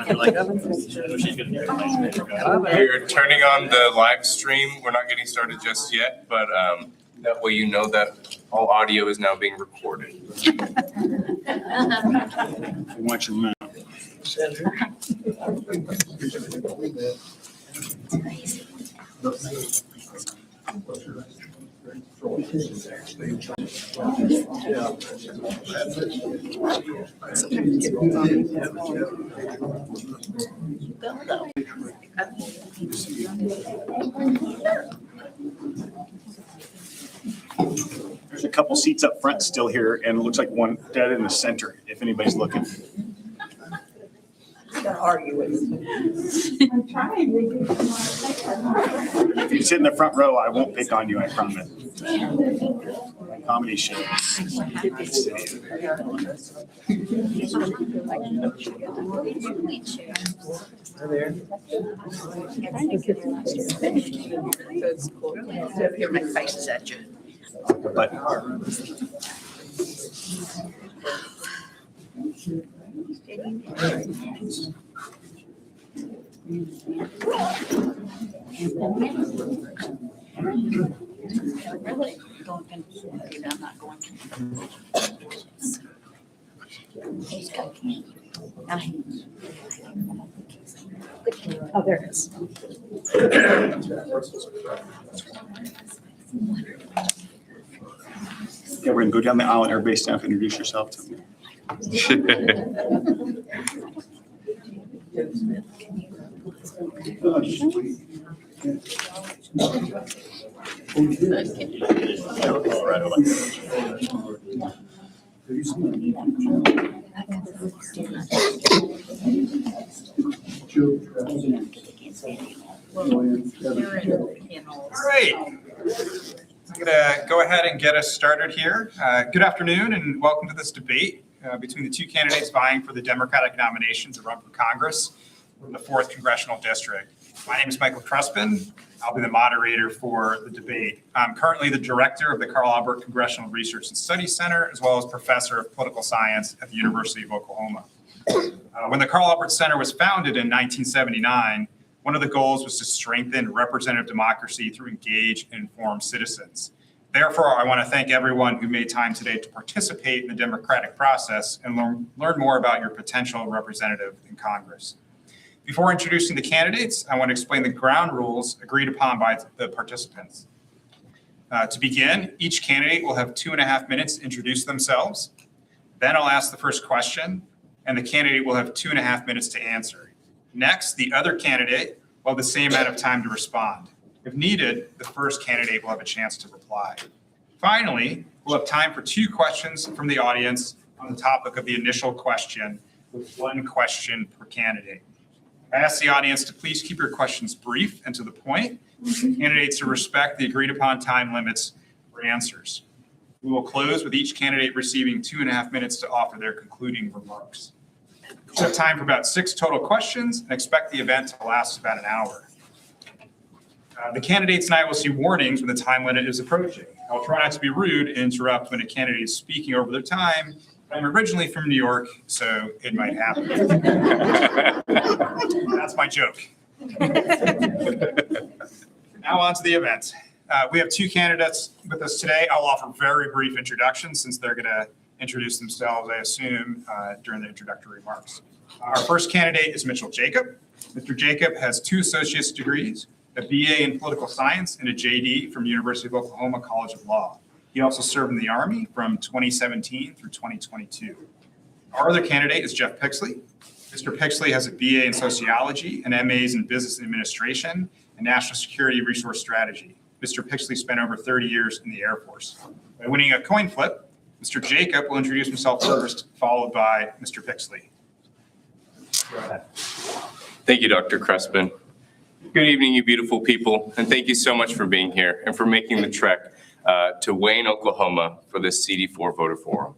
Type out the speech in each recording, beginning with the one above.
We're turning on the live stream. We're not getting started just yet, but that way you know that all audio is now being recorded. Watch your mouth. There's a couple seats up front still here, and it looks like one dead in the center, if anybody's looking. I'm trying. If you sit in the front row, I won't pick on you, I promise. Comedy show. Your face is at you. But Really? I'm not going to. Oh, there it is. yeah, we're gonna go down the aisle and everybody stand up and introduce yourself to me. All right. I'm going to go ahead and get us started here. Good afternoon and welcome to this debate between the two candidates vying for the Democratic nomination to run for Congress from the 4th Congressional District. My name is Michael Crespin. I'll be the moderator for the debate. I'm currently the director of the Carl Albert Congressional Research and Studies Center, as well as professor of political science at the University of Oklahoma. When the Carl Albert Center was founded in 1979, one of the goals was to strengthen representative democracy through engaged and informed citizens. Therefore, I want to thank everyone who made time today to participate in the democratic process and learn more about your potential representative in Congress. Before introducing the candidates, I want to explain the ground rules agreed upon by the participants. To begin, each candidate will have 2.5 minutes to introduce themselves. Then I'll ask the first question, and the candidate will have 2.5 minutes to answer. Next, the other candidate will have the same amount of time to respond. If needed, the first candidate will have a chance to reply. Finally, we'll have time for 2 questions from the audience on the topic of the initial question, with 1 question per candidate. I ask the audience to please keep your questions brief and to the point, and candidates to respect the agreed upon time limits for answers. We will close with each candidate receiving 2.5 minutes to offer their concluding remarks. We'll have time for about 6 total questions and expect the event to last about an hour. The candidates and I will see warnings when the time limit is approaching. I'll try not to be rude and interrupt when a candidate is speaking over their time. I'm originally from New York, so it might happen. That's my joke. Now on to the event. We have 2 candidates with us today. I'll offer very brief introductions since they're going to introduce themselves, I assume, during the introductory remarks. Our first candidate is Mitchell Jacob. Mr. Jacob has 2 associate's degrees, a BA in political science and a JD from University of Oklahoma College of Law. He also served in the Army from 2017 through 2022. Our other candidate is Jeff Pixley. Mr. Pixley has a BA in sociology and MAs in business administration and national security resource strategy. Mr. Pixley spent over 30 years in the Air Force. By winning a coin flip, Mr. Jacob will introduce himself first, followed by Mr. Pixley. Go ahead. Thank you, Dr. Crespin. Good evening, you beautiful people, and thank you so much for being here and for making the trek to Wayne, Oklahoma for this CD4 voter forum.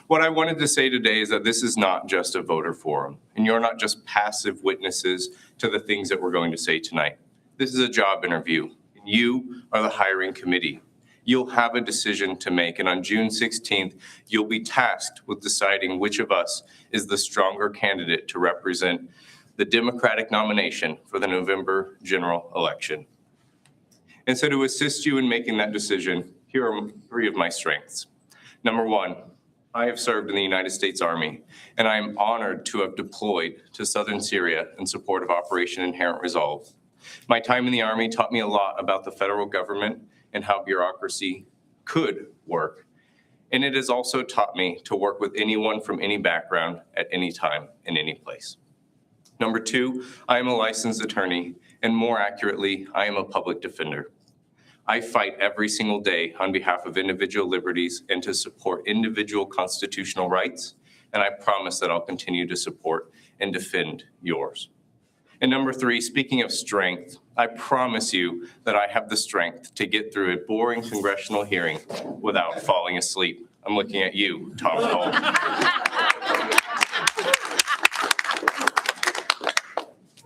What I wanted to say today is that this is not just a voter forum, and you're not just passive witnesses to the things that we're going to say tonight. This is a job interview, and you are the hiring committee. you'll have a decision to make. And on June 16th, you'll be tasked with deciding which of us is the stronger candidate to represent the Democratic nomination for the November general election. And so to assist you in making that decision, here are 3 of my strengths. Number 1, I have served in the United States Army, and I am honored to have deployed to southern Syria in support of Operation Inherent Resolve. My time in the Army taught me a lot about the federal government and how bureaucracy could work. And it has also taught me to work with anyone from any background at any time in any place. Number 2, I am a licensed attorney, and more accurately, I am a public defender. I fight every single day on behalf of individual liberties and to support individual constitutional rights, and I promise that I'll continue to support and defend yours. And number 3, speaking of strength, I promise you that I have the strength to get through a boring congressional hearing without falling asleep. I'm looking at you, Tom Cole.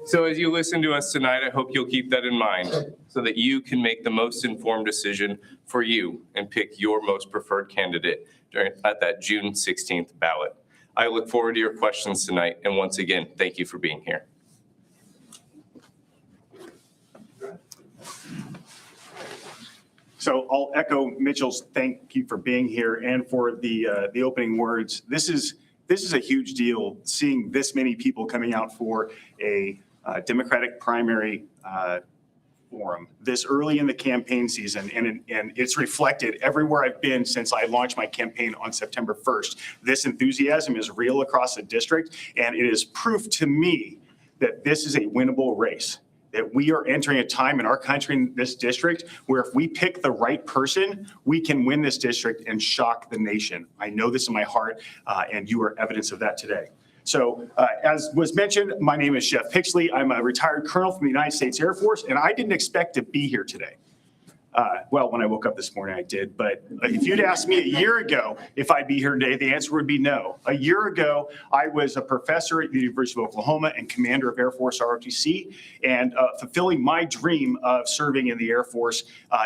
So as you listen to us tonight, I hope you'll keep that in mind so that you can make the most informed decision for you and pick your most preferred candidate at that June 16th ballot. I look forward to your questions tonight, and once again, thank you for being here. So I'll echo Mitchell's thank you for being here and for the opening words. This is a huge deal, seeing this many people coming out for a Democratic primary forum this early in the campaign season, and it's reflected everywhere I've been since I launched my campaign on September 1st. This enthusiasm is real across the district, and it is proof to me that this is a winnable race, that we are entering a time in our country, in this district, where if we pick the right person, we can win this district and shock the nation. I know this in my heart, and you are evidence of that today. So as was mentioned, my name is Chef Pixley. I'm a retired colonel from the United States Air Force, and I didn't expect to be here today. Well, when I woke up this morning, I did. But if you'd asked me a year ago if I'd be here today, the answer would be no. A year ago, I was a professor at the University of Oklahoma and commander of Air Force ROTC, and fulfilling my dream of serving in the Air Force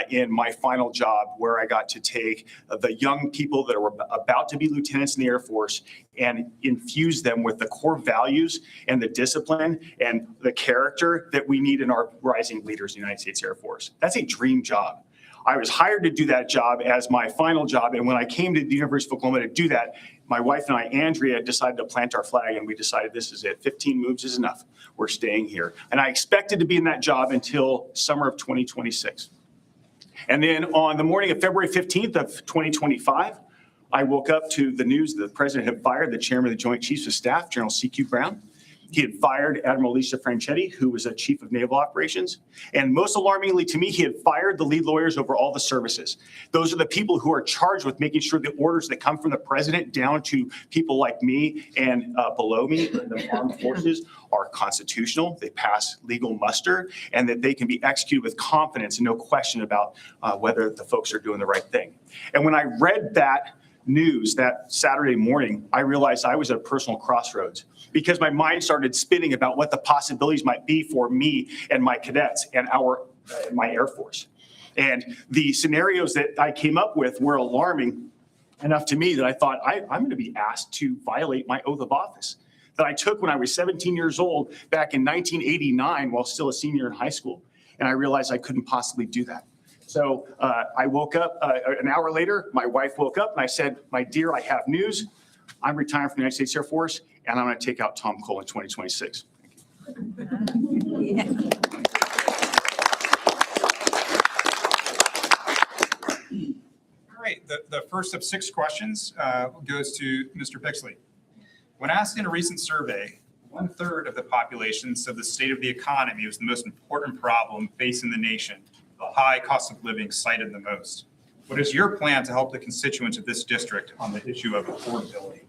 in my final job, where I got to take the young people that were about to be lieutenants in the Air Force and infuse them with the core values and the discipline and the character that we need in our rising leaders in the United States Air Force. That's a dream job. I was hired to do that job as my final job, and when I came to the University of Oklahoma to do that, my wife and I, Andrea, decided to plant our flag, and we decided this is it. 15 moves is enough. We're staying here. And I expected to be in that job until summer of 2026. And then on the morning of February 15th of 2025, I woke up to the news that the president had fired the chairman of the Joint Chiefs of Staff, General C.Q. Brown. He had fired Admiral Alicia Franchetti, who was a chief of naval operations. And most alarmingly to me, he had fired the lead lawyers over all the services. Those are the people who are charged with making sure the orders that come from the president down to people like me and below me, the armed forces, are constitutional, they pass legal muster, and that they can be executed with confidence and no question about whether the folks are doing the right thing. And when I read that news that Saturday morning, I realized I was at a personal crossroads, because my mind started spinning about what the possibilities might be for me and my cadets and my Air Force. And the scenarios that I came up with were alarming enough to me that I thought, I'm going to be asked to violate my oath of office that I took when I was 17 years old back in 1989 while still a senior in high school. And I realized I couldn't possibly do that. So I woke up an hour later, my wife woke up and I said, my dear, I have news. I'm retiring from the United States Air Force, and I'm going to take out Tom Cole in 2026. Yeah. All right, the first of 6 questions goes to Mr. Pixley. When asked in a recent survey, 1/3 of the population said the state of the economy was the most important problem facing the nation. The high cost of living cited the most. What is your plan to help the constituents of this district on the issue of affordability?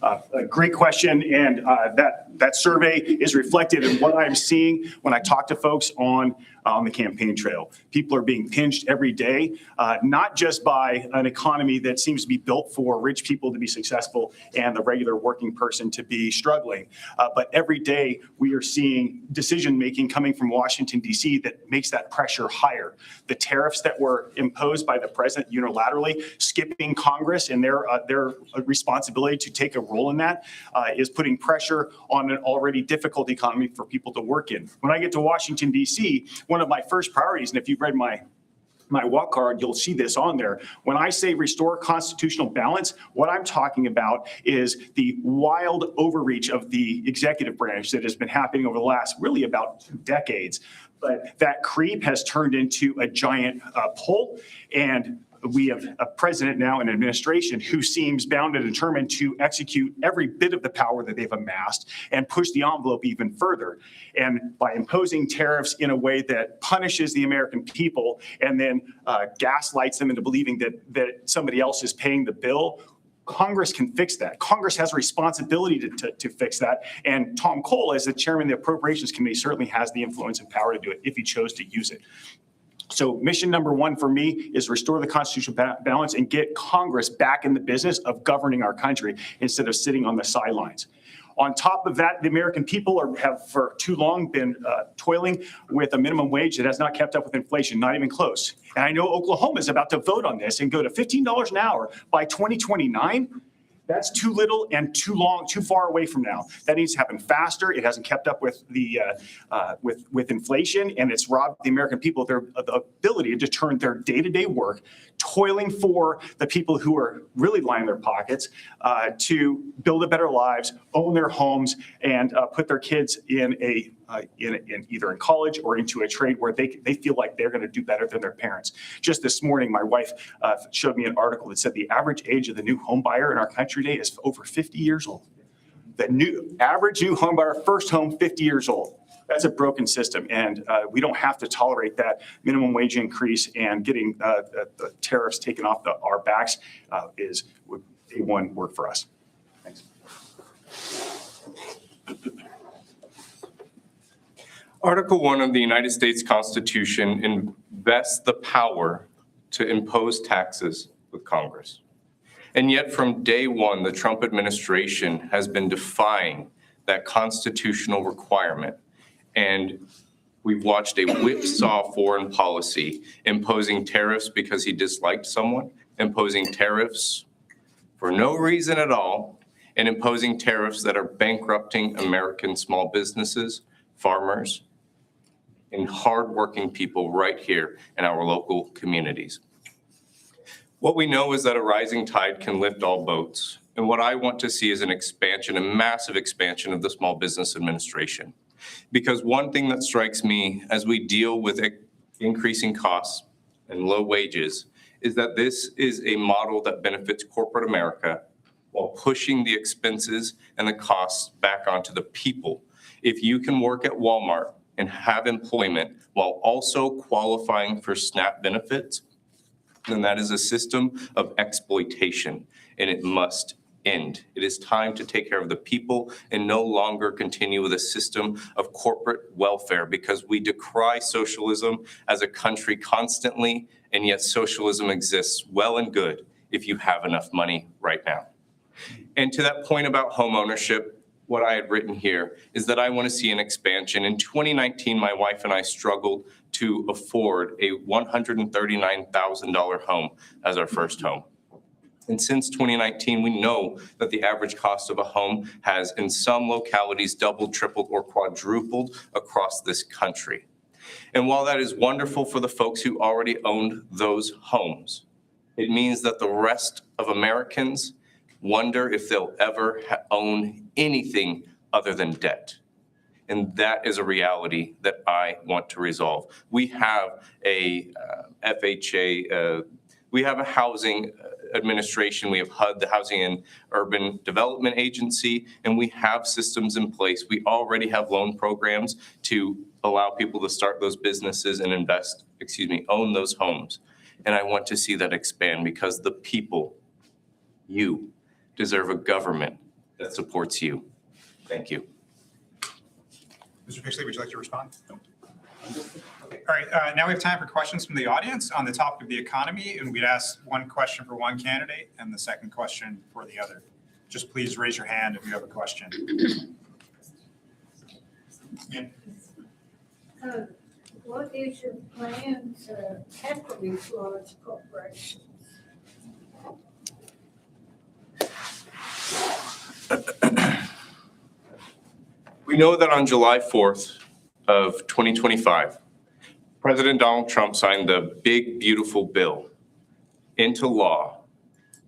A great question, and that survey is reflected in what I'm seeing when I talk to folks on on the campaign trail. People are being pinched every day, not just by an economy that seems to be built for rich people to be successful and the regular working person to be struggling, but every day we are seeing decision-making coming from Washington, D.C. that makes that pressure higher. The tariffs that were imposed by the president unilaterally, skipping Congress and their responsibility to take a role in that, is putting pressure on an already difficult economy for people to work in. When I get to Washington, D.C., one of my first priorities, and if you've read my walk card, you'll see this on there. When I say restore constitutional balance, what I'm talking about is the wild overreach of the executive branch that has been happening over the last really about 2 decades. But that creep has turned into a giant pull, and we have a president now, an administration who seems bound and determined to execute every bit of the power that they've amassed and push the envelope even further. And by imposing tariffs in a way that punishes the American people and then gaslights them into believing that somebody else is paying the bill, Congress can fix that. Congress has a responsibility to fix that. And Tom Cole, as the chairman of the Appropriations Committee, certainly has the influence and power to do it if he chose to use it. So mission number 1 for me is restore the constitutional balance and get Congress back in the business of governing our country instead of sitting on the sidelines. On top of that, the American people have for too long been toiling with a minimum wage that has not kept up with inflation, not even close. And I know Oklahoma is about to vote on this and go to $15 an hour by 2029. That's too little and too long, too far away from now. That needs to happen faster. It hasn't kept up with the with inflation, and it's robbed the American people of their ability to turn their day-to-day work, toiling for the people who are really lining their pockets, to build a better lives, own their homes, and put their kids in either in college or into a trade where they feel like they're going to do better than their parents. Just this morning, my wife showed me an article that said the average age of the new home buyer in our country today is over 50 years old. The average new home buyer, first home, 50 years old. That's a broken system, and we don't have to tolerate that minimum wage increase, and getting the tariffs taken off our backs would day one work for us. Thanks. Article 1 of the United States Constitution invests the power to impose taxes with Congress. And yet from day one, the Trump administration has been defying that constitutional requirement. And we've watched a whipsaw foreign policy, imposing tariffs because he disliked someone, imposing tariffs for no reason at all, and imposing tariffs that are bankrupting American small businesses, farmers, and hardworking people right here in our local communities. What we know is that a rising tide can lift all boats. And what I want to see is an expansion, a massive expansion of the Small Business Administration. Because one thing that strikes me as we deal with increasing costs and low wages is that this is a model that benefits corporate America while pushing the expenses and the costs back onto the people. If you can work at Walmart and have employment while also qualifying for SNAP benefits, then that is a system of exploitation, and it must end. It is time to take care of the people and no longer continue with a system of corporate welfare, because we decry socialism as a country constantly, and yet socialism exists well and good if you have enough money right now. And to that point about home ownership, what I had written here is that I want to see an expansion. In 2019, my wife and I struggled to afford a $139,000 home as our first home. And since 2019, we know that the average cost of a home has, in some localities, doubled, tripled, or quadrupled across this country. And while that is wonderful for the folks who already owned those homes, it means that the rest of Americans wonder if they'll ever own anything other than debt. And that is a reality that I want to resolve. We have a FHA, we have a housing administration, we have HUD, the Housing and Urban Development Agency, and we have systems in place. We already have loan programs to allow people to start those businesses and own those homes. And I want to see that expand, because the people, you, deserve a government that supports you. Thank you. Mr. Pixley, would you like to respond? All right, now we have time for questions from the audience on the topic of the economy, and we'd ask one question for one candidate and the second question for the other. Just please raise your hand if you have a question. Yeah. What is your plan to tackle these large corporations? We know that on July 4th of 2025, President Donald Trump signed the big, beautiful bill into law.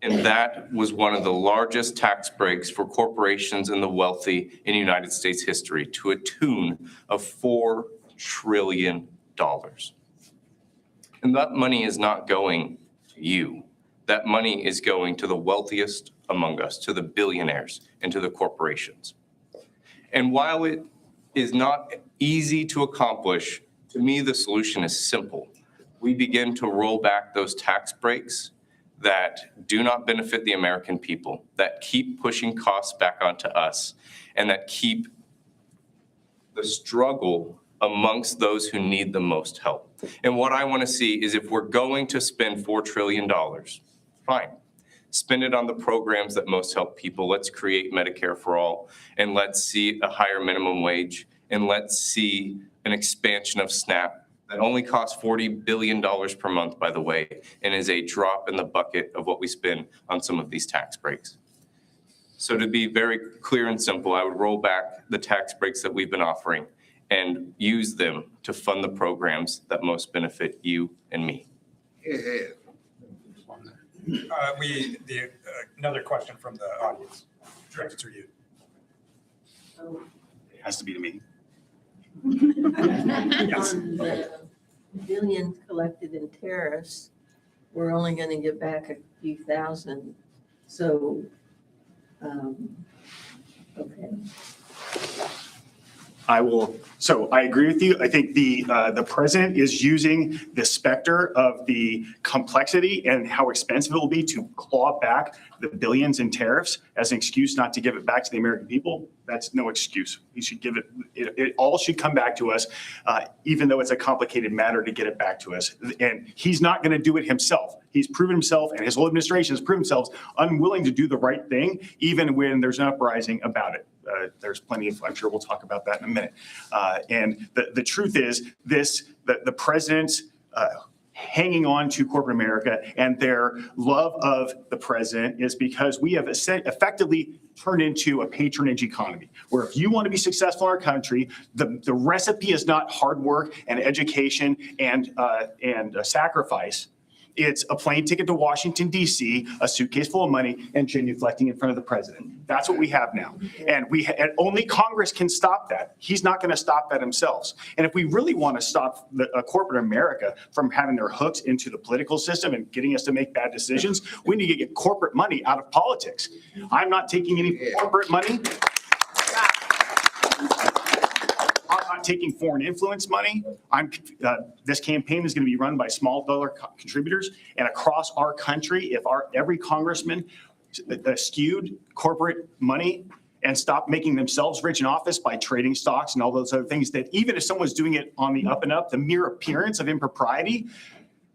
And that was one of the largest tax breaks for corporations and the wealthy in United States history, to a tune of $4 trillion. And that money is not going to you. That money is going to the wealthiest among us, to the billionaires and to the corporations. And while it is not easy to accomplish, to me, the solution is simple. We begin to roll back those tax breaks that do not benefit the American people, that keep pushing costs back onto us, and that keep the struggle amongst those who need the most help. And what I want to see is, if we're going to spend $4 trillion, fine. Spend it on the programs that most help people. Let's create Medicare for all, and let's see a higher minimum wage, and let's see an expansion of SNAP that only costs $40 billion per month, by the way, and is a drop in the bucket of what we spend on some of these tax breaks. So to be very clear and simple, I would roll back the tax breaks that we've been offering and use them to fund the programs that most benefit you and me. Another question from the audience, directed to you. It has to be to me. Yes. On the billions collected in tariffs, we're only going to get back a few thousand. So, okay. So I agree with you. I think the president is using the specter of the complexity and how expensive it will be to claw back the billions in tariffs as an excuse not to give it back to the American people. That's no excuse. He should give it all should come back to us, even though it's a complicated matter to get it back to us. And he's not going to do it himself. He's proven himself, and his whole administration has proven themselves unwilling to do the right thing, even when there's an uprising about it. There's plenty of, I'm sure we'll talk about that in a minute. And the truth is the president's hanging on to corporate America and their love of the president is because we have effectively turned into a patronage economy, where if you want to be successful in our country, the recipe is not hard work and education and sacrifice. It's a plane ticket to Washington, D.C., a suitcase full of money, and genuflecting in front of the president. That's what we have now. And only Congress can stop that. He's not going to stop that himself. And if we really want to stop corporate America from having their hooks into the political system and getting us to make bad decisions, we need to get corporate money out of politics. I'm not taking any corporate money. Taking foreign influence money. This campaign is going to be run by small dollar contributors, and across our country, if every congressman skewed corporate money and stopped making themselves rich in office by trading stocks and all those other things, that even if someone's doing it on the up and up, the mere appearance of impropriety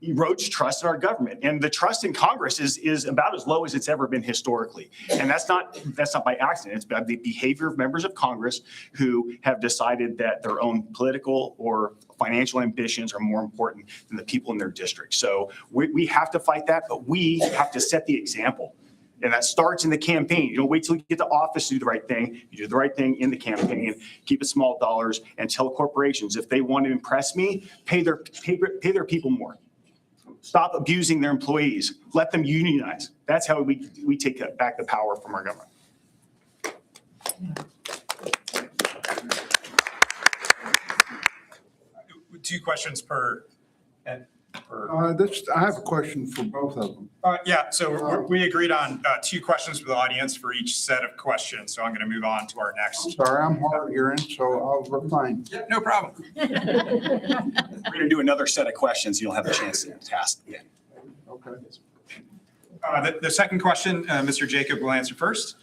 erodes trust in our government. And the trust in Congress is about as low as it's ever been historically. And that's not by accident. It's by the behavior of members of Congress who have decided that their own political or financial ambitions are more important than the people in their district. So we have to fight that, but we have to set the example. And that starts in the campaign. You don't wait till you get to office to do the right thing. You do the right thing in the campaign, keep it small dollars, and tell corporations, if they want to impress me, pay their people more. Stop abusing their employees. Let them unionize. That's how we take back the power from our government. Two questions per. I have a question for both of them. Yeah, so we agreed on 2 questions for the audience for each set of questions. So I'm going to move on to our next. Sorry, I'm hard of hearing, so I'll refine. Yeah, no problem. We're going to do another set of questions. You'll have a chance to ask again. Okay. The second question, Mr. Jacob will answer first.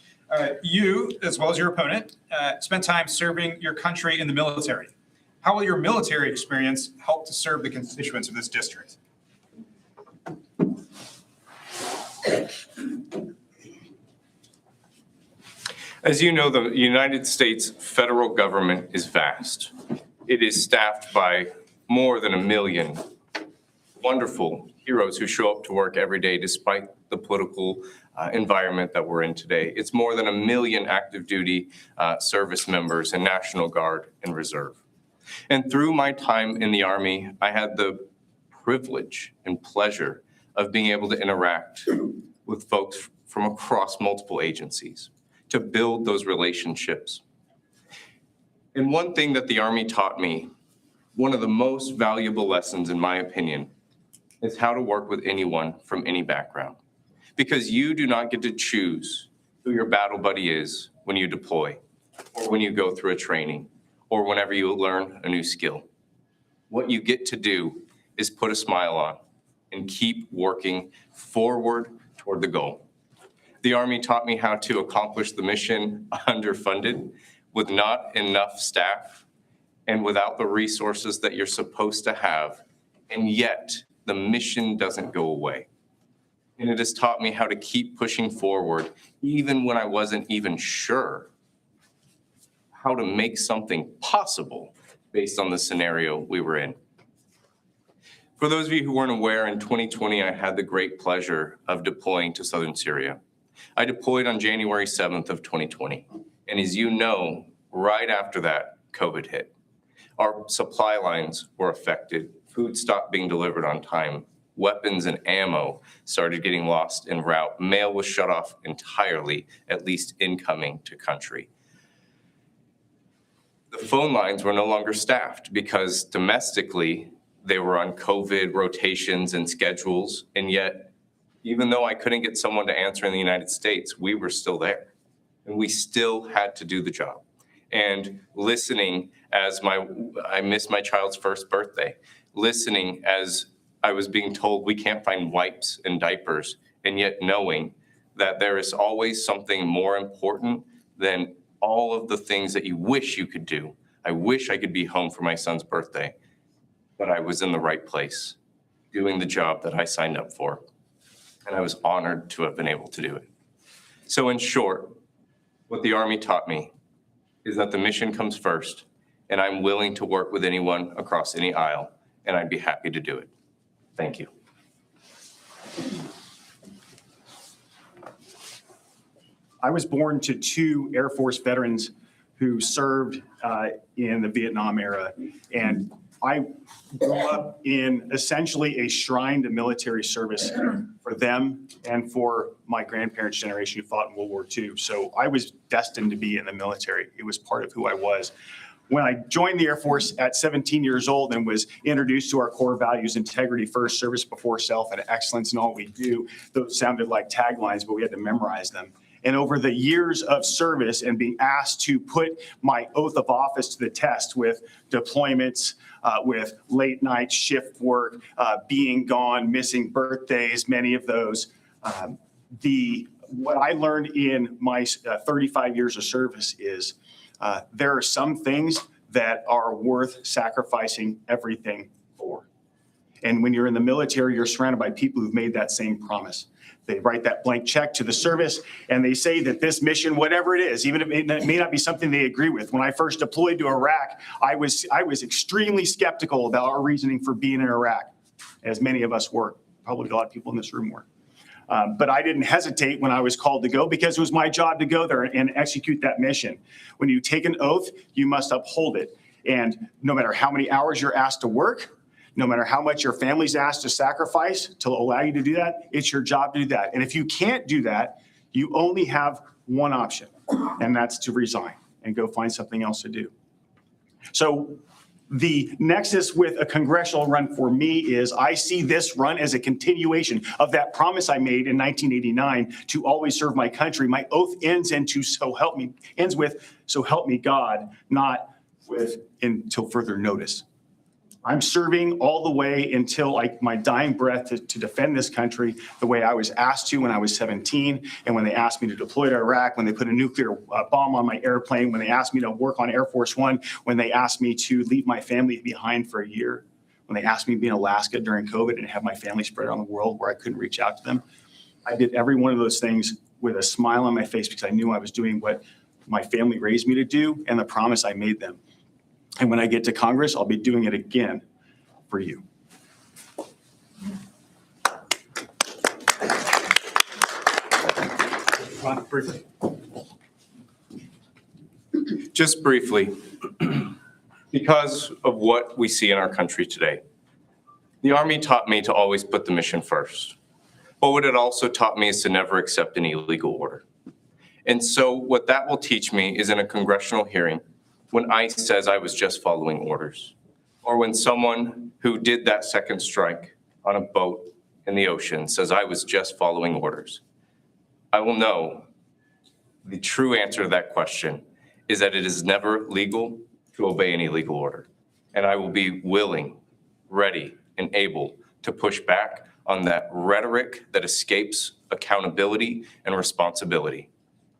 You, as well as your opponent, spent time serving your country in the military. How will your military experience help to serve the constituents of this district? As you know, the United States federal government is vast. It is staffed by more than 1 million wonderful heroes who show up to work every day despite the political environment that we're in today. It's more than 1 million active duty service members and National Guard and Reserve. And through my time in the Army, I had the privilege and pleasure of being able to interact with folks from across multiple agencies to build those relationships. And one thing that the Army taught me, one of the most valuable lessons in my opinion, is how to work with anyone from any background. Because you do not get to choose who your battle buddy is when you deploy, or when you go through a training, or whenever you learn a new skill. What you get to do is put a smile on and keep working forward toward the goal. The Army taught me how to accomplish the mission underfunded, with not enough staff, and without the resources that you're supposed to have, and yet the mission doesn't go away. And it has taught me how to keep pushing forward, even when I wasn't even sure how to make something possible based on the scenario we were in. For those of you who weren't aware, in 2020, I had the great pleasure of deploying to southern Syria. I deployed on January 7th of 2020. And as you know, right after that, COVID hit. Our supply lines were affected. Food stopped being delivered on time. Weapons and ammo started getting lost en route. Mail was shut off entirely, at least incoming to country. The phone lines were no longer staffed because domestically they were on COVID rotations and schedules. And yet, even though I couldn't get someone to answer in the United States, we were still there. And we still had to do the job. And listening as I missed my child's first birthday, listening as I was being told we can't find wipes and diapers, and yet knowing that there is always something more important than all of the things that you wish you could do. I wish I could be home for my son's birthday, but I was in the right place, doing the job that I signed up for. And I was honored to have been able to do it. So in short, what the Army taught me is that the mission comes first, and I'm willing to work with anyone across any aisle, and I'd be happy to do it. Thank you. I was born to 2 Air Force veterans who served in the Vietnam era. And I grew up in essentially a shrine to military service for them and for my grandparents' generation who fought in World War II. So I was destined to be in the military. It was part of who I was. When I joined the Air Force at 17 years old and was introduced to our core values, integrity first, service before self, and excellence in all we do, those sounded like taglines, but we had to memorize them. And over the years of service and being asked to put my oath of office to the test with deployments, with late night shift work, being gone, missing birthdays, many of those, what I learned in my 35 years of service is there are some things that are worth sacrificing everything for. And when you're in the military, you're surrounded by people who've made that same promise. They write that blank check to the service, and they say that this mission, whatever it is, even if it may not be something they agree with. When I first deployed to Iraq, I was extremely skeptical about our reasoning for being in Iraq, as many of us were. Probably a lot of people in this room were. But I didn't hesitate when I was called to go because it was my job to go there and execute that mission. When you take an oath, you must uphold it. And no matter how many hours you're asked to work, no matter how much your family's asked to sacrifice to allow you to do that, it's your job to do that. And if you can't do that, you only have one option, and that's to resign and go find something else to do. So the nexus with a congressional run for me is I see this run as a continuation of that promise I made in 1989 to always serve my country. My oath ends with, so help me God, not with until further notice. I'm serving all the way until my dying breath to defend this country the way I was asked to when I was 17, and when they asked me to deploy to Iraq, when they put a nuclear bomb on my airplane, when they asked me to work on Air Force One, when they asked me to leave my family behind for a year, when they asked me to be in Alaska during COVID and have my family spread around the world where I couldn't reach out to them. I did every one of those things with a smile on my face because I knew I was doing what my family raised me to do and the promise I made them. And when I get to Congress, I'll be doing it again for you. Briefly. Just briefly, because of what we see in our country today, the Army taught me to always put the mission first. But what it also taught me is to never accept any illegal order. And so what that will teach me is in a congressional hearing, when ICE says I was just following orders, or when someone who did that second strike on a boat in the ocean says I was just following orders, I will know the true answer to that question is that it is never legal to obey any legal order. And I will be willing, ready, and able to push back on that rhetoric that escapes accountability and responsibility.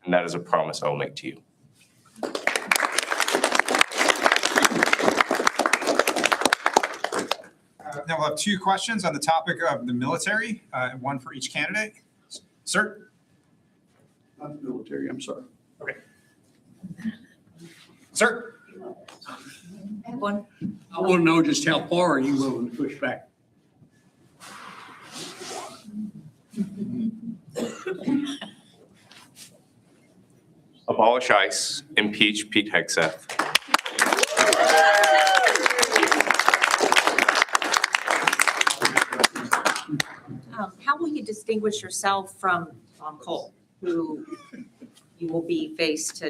And that is a promise I will make to you. Now we'll have 2 questions on the topic of the military, one for each candidate. Sir? Not the military, I'm sorry. Okay. Sir? One, I want to know just how far are you willing to push back? Abolish ICE, impeach Pete Hegseth. How will you distinguish yourself from Tom Cole, who you will be faced to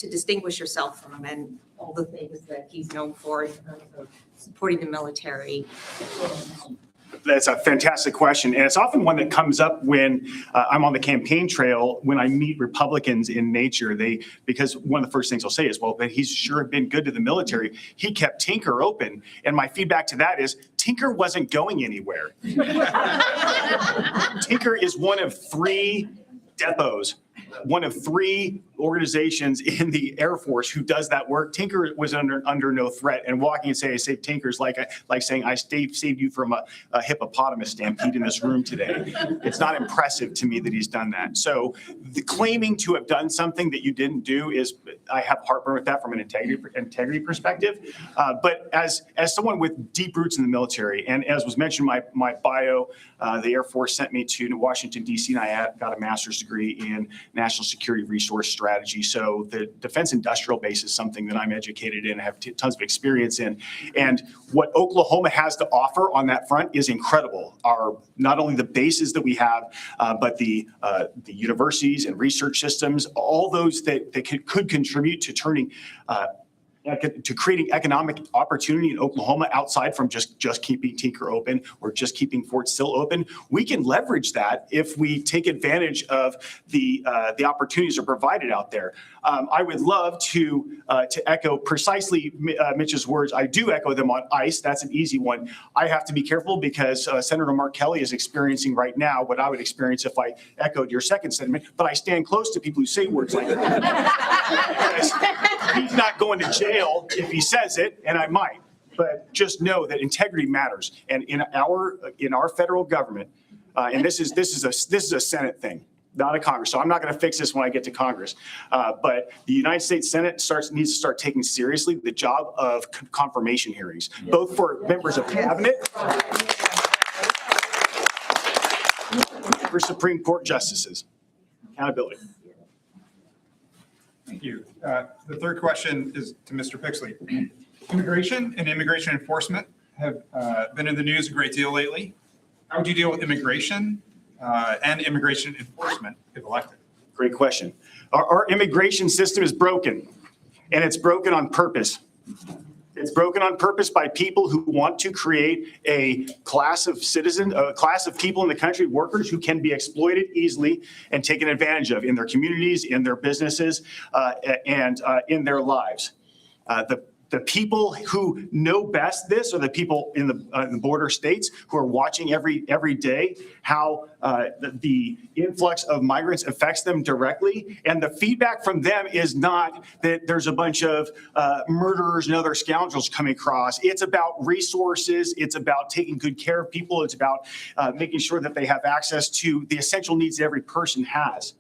distinguish yourself from and all the things that he's known for in terms of supporting the military? That's a fantastic question. And it's often one that comes up when I'm on the campaign trail, when I meet Republicans in nature. Because one of the first things they'll say is, well, but he's sure been good to the military. He kept Tinker open. And my feedback to that is, Tinker wasn't going anywhere. Tinker is one of 3 depots, one of 3 organizations in the Air Force who does that work. Tinker was under no threat, and walking and saying I saved Tinker is like saying I saved you from a hippopotamus stampede in this room today. It's not impressive to me that he's done that. So the claiming to have done something that you didn't do is, I have heartburn with that from an integrity perspective. But as someone with deep roots in the military, and as was mentioned in my bio, the Air Force sent me to Washington, D.C., and I got a master's degree in national security resource strategy. So the defense industrial base is something that I'm educated in, have tons of experience in. And what Oklahoma has to offer on that front is incredible. Not only the bases that we have, but the universities and research systems, all those that could contribute to creating economic opportunity in Oklahoma outside from just keeping Tinker open or just keeping Fort Sill open. We can leverage that if we take advantage of the opportunities that are provided out there. I would love to echo precisely Mitch's words. I do echo them on ICE. That's an easy one. I have to be careful because Senator Mark Kelly is experiencing right now what I would experience if I echoed your second sentiment, but I stand close to people who say words like that. He's not going to jail if he says it, and I might. But just know that integrity matters. And in our federal government, and this is a Senate thing, not a Congress. So I'm not going to fix this when I get to Congress. But the United States Senate needs to start taking seriously the job of confirmation hearings, both for members of cabinet, for Supreme Court justices. Accountability. Thank you. The third question is to Mr. Pixley. Immigration and immigration enforcement have been in the news a great deal lately. How would you deal with immigration and immigration enforcement if elected? Great question. Our immigration system is broken, and it's broken on purpose. It's broken on purpose by people who want to create a class of people in the country, workers who can be exploited easily and taken advantage of in their communities, in their businesses, and in their lives. The The people who know best this are the people in the border states who are watching every day how the influx of migrants affects them directly. And the feedback from them is not that there's a bunch of murderers and other scoundrels coming across. It's about resources. It's about taking good care of people. It's about making sure that they have access to the essential needs that every person has.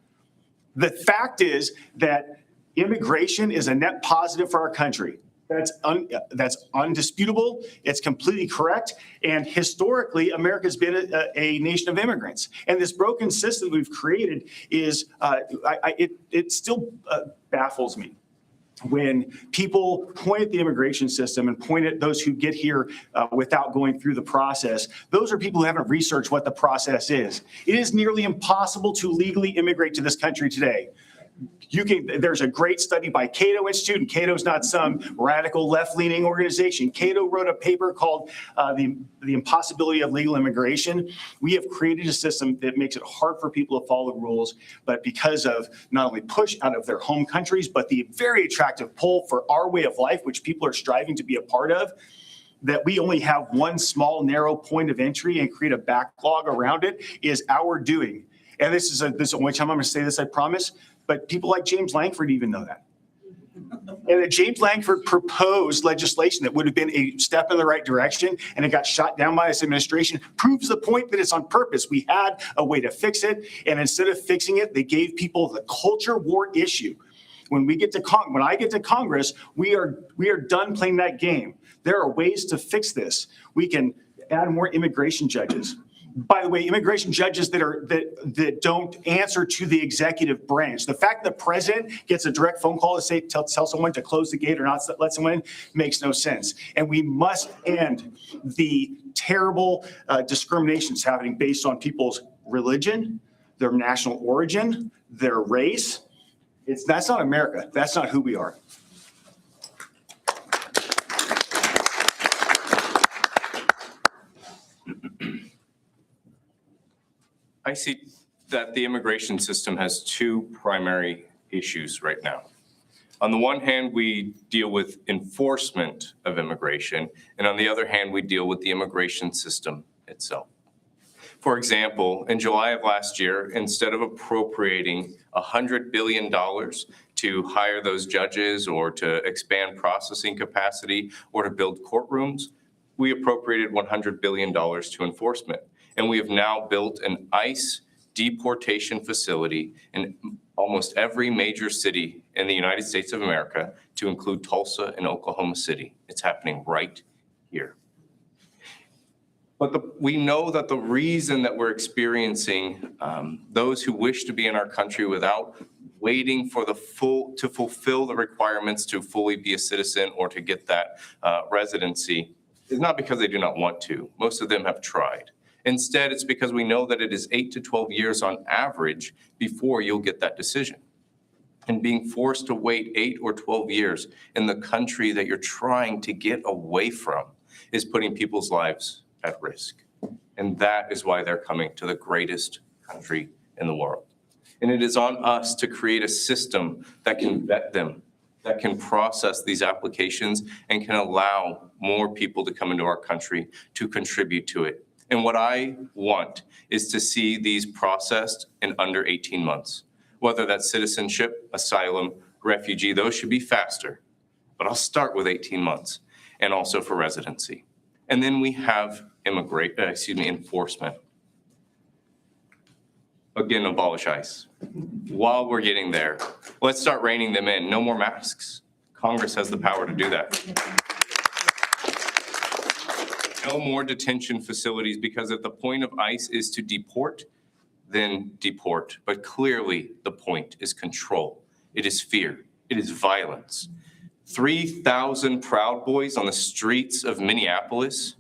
The fact is that immigration is a net positive for our country. That's undisputable. It's completely correct. And historically, America's been a nation of immigrants. And this broken system we've created is, it still baffles me when people point at the immigration system and point at those who get here without going through the process. Those are people who haven't researched what the process is. It is nearly impossible to legally immigrate to this country today. There's a great study by Cato Institute, and Cato's not some radical left-leaning organization. Cato wrote a paper called the Impossibility of Legal Immigration. We have created a system that makes it hard for people to follow the rules, but because of not only push out of their home countries, but the very attractive pull for our way of life, which people are striving to be a part of, that we only have one small, narrow point of entry and create a backlog around it is our doing. And this is the only time I'm going to say this, I promise. But people like James Langford even know that. And that James Langford proposed legislation that would have been a step in the right direction, and it got shot down by this administration, proves the point that it's on purpose. We had a way to fix it, and instead of fixing it, they gave people the culture war issue. When I get to Congress, we are done playing that game. There are ways to fix this. We can add more immigration judges. By the way, immigration judges that don't answer to the executive branch. The fact that the president gets a direct phone call to tell someone to close the gate or not let someone in makes no sense. And we must end the terrible discriminations happening based on people's religion, their national origin, their race. That's not America. That's not who we are. I see that the immigration system has two primary issues right now. On the one hand, we deal with enforcement of immigration, and on the other hand, we deal with the immigration system itself. For example, in July of last year, instead of appropriating $100 billion to hire those judges or to expand processing capacity or to build courtrooms, we appropriated $100 billion to enforcement. And we have now built an ICE deportation facility in almost every major city in the United States of America, to include Tulsa and Oklahoma City. It's happening right here. But we know that the reason that we're experiencing those who wish to be in our country without waiting for to fulfill the requirements to fully be a citizen or to get that residency is not because they do not want to. Most of them have tried. Instead, it's because we know that it is 8 to 12 years on average before you'll get that decision. And being forced to wait 8 or 12 years in the country that you're trying to get away from is putting people's lives at risk. And that is why they're coming to the greatest country in the world. And it is on us to create a system that can vet them, that can process these applications, and can allow more people to come into our country to contribute to it. And what I want is to see these processed in under 18 months. Whether that's citizenship, asylum, refugee, those should be faster. But I'll start with 18 months, and also for residency. And then we have enforcement. Again, abolish ICE. While we're getting there, let's start reining them in. No more masks. Congress has the power to do that. No more detention facilities, because if the point of ICE is to deport, then deport. But clearly the point is control. It is fear. It is violence. 3,000 Proud Boys on the streets of Minneapolis,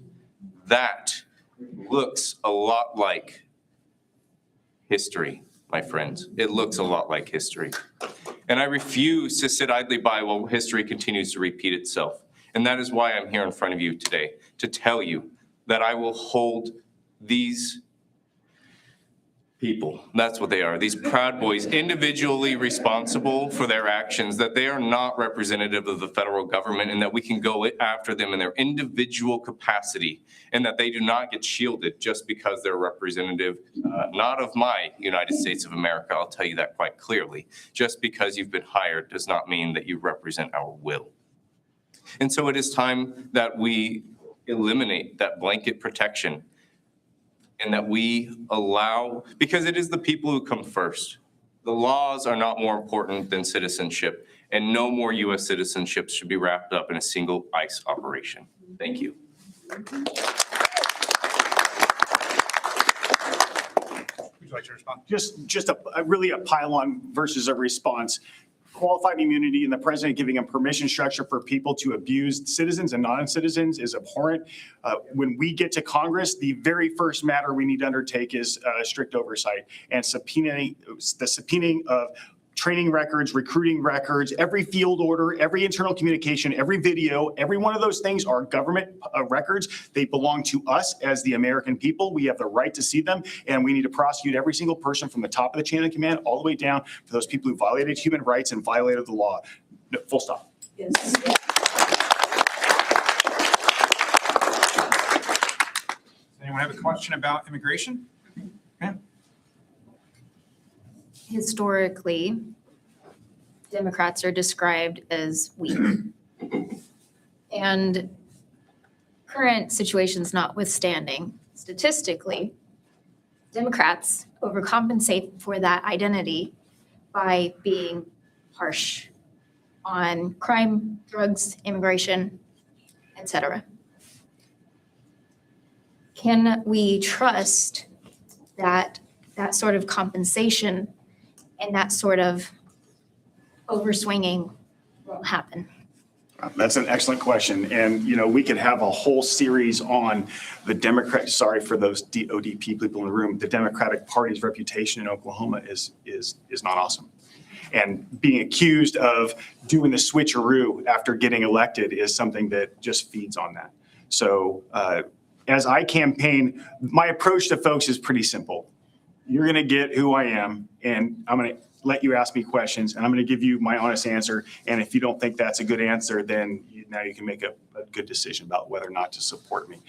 that looks a lot like history, my friends. It looks a lot like history. And I refuse to sit idly by while history continues to repeat itself. And that is why I'm here in front of you today, to tell you that I will hold these people. That's what they are. These Proud Boys, individually responsible for their actions, that they are not representative of the federal government and that we can go after them in their individual capacity and that they do not get shielded just because they're representative, not of my United States of America. I'll tell you that quite clearly. Just because you've been hired does not mean that you represent our will. And so it is time that we eliminate that blanket protection and that we allow, because it is the people who come first. The laws are not more important than citizenship, and no more U.S. citizenships should be wrapped up in a single ICE operation. Thank you. Would you like to respond? Just really a pile-on versus a response. Qualified immunity and the president giving a permission structure for people to abuse citizens and non-citizens is abhorrent. When we get to Congress, the very first matter we need to undertake is strict oversight and subpoenaing of training records, recruiting records, every field order, every internal communication, every video, every one of those things are government records. They belong to us as the American people. We have the right to see them, and we need to prosecute every single person from the top of the chain of command all the way down for those people who violated human rights and violated the law. No, full stop. Yes. Does anyone have a question about immigration? Historically, Democrats are described as weak. And current situations notwithstanding, statistically, Democrats overcompensate for that identity by being harsh on crime, drugs, immigration, etc. Can we trust that that sort of compensation and that sort of overswinging won't happen? That's an excellent question. And, we could have a whole series on the Democrat, sorry for those ODP people in the room, the Democratic Party's reputation in Oklahoma is not awesome. And being accused of doing the switcheroo after getting elected is something that just feeds on that. So as I campaign, my approach to folks is pretty simple. You're going to get who I am, and I'm going to let you ask me questions, and I'm going to give you my honest answer. And if you don't think that's a good answer, then now you can make a good decision about whether or not to support me.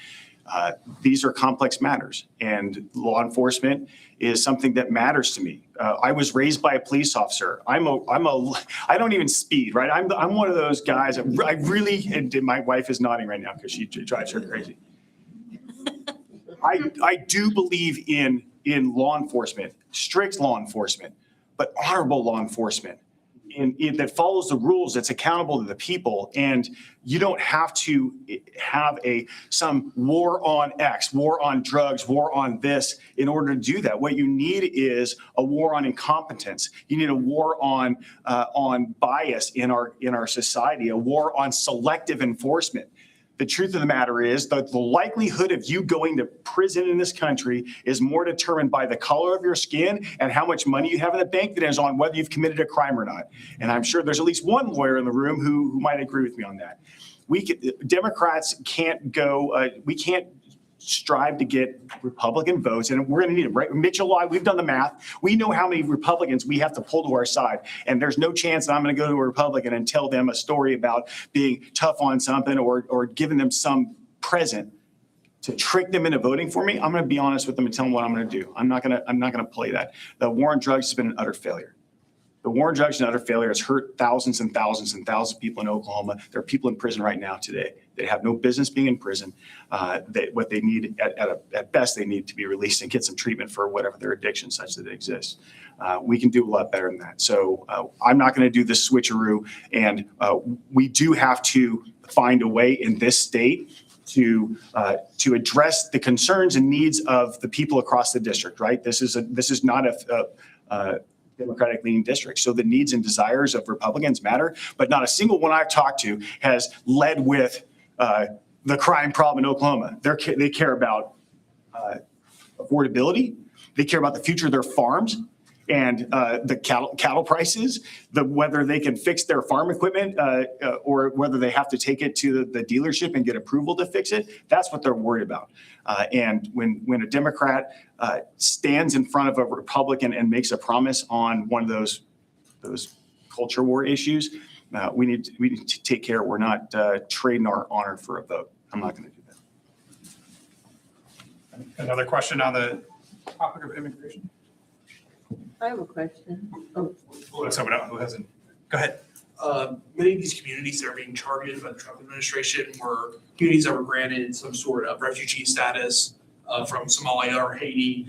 These are complex matters, and law enforcement is something that matters to me. I was raised by a police officer. I don't even speed, right? I'm one of those guys. And my wife is nodding right now because she drives her crazy. I do believe in law enforcement, strict law enforcement, but honorable law enforcement that follows the rules, that's accountable to the people. And you don't have to have some war on X, war on drugs, war on this in order to do that. What you need is a war on incompetence. You need a war on bias in our society, a war on selective enforcement. The truth of the matter is that the likelihood of you going to prison in this country is more determined by the color of your skin and how much money you have in the bank than is on whether you've committed a crime or not. And I'm sure there's at least one lawyer in the room who might agree with me on that. Democrats can't go, we can't strive to get Republican votes, and we're going to need them, right? Mitchell, we've done the math. We know how many Republicans we have to pull to our side, and there's no chance that I'm going to go to a Republican and tell them a story about being tough on something or giving them some present to trick them into voting for me. I'm going to be honest with them and tell them what I'm going to do. I'm not going to play that. The war on drugs has been an utter failure. The war on drugs and utter failure has hurt thousands and thousands and thousands of people in Oklahoma. There are people in prison right now today. They have no business being in prison. What they need, at best, they need to be released and get some treatment for whatever their addiction such that it exists. We can do a lot better than that. So I'm not going to do this switcheroo. And we do have to find a way in this state to address the concerns and needs of the people across the district, right? This is not a Democratic leaning district. So the needs and desires of Republicans matter, but not a single one I've talked to has led with the crime problem in Oklahoma. They care about affordability. They care about the future of their farms. And the cattle prices, whether they can fix their farm equipment or whether they have to take it to the dealership and get approval to fix it, that's what they're worried about. And when a Democrat stands in front of a Republican and makes a promise on one of those culture war issues, we need to take care. We're not trading our honor for a vote. I'm not going to do that. Another question on the topic of immigration? I have a question. Oh, Let's open up. Who hasn't? Go ahead. Many of these communities that are being targeted by the Trump administration were communities that were granted some sort of refugee status from Somalia or Haiti.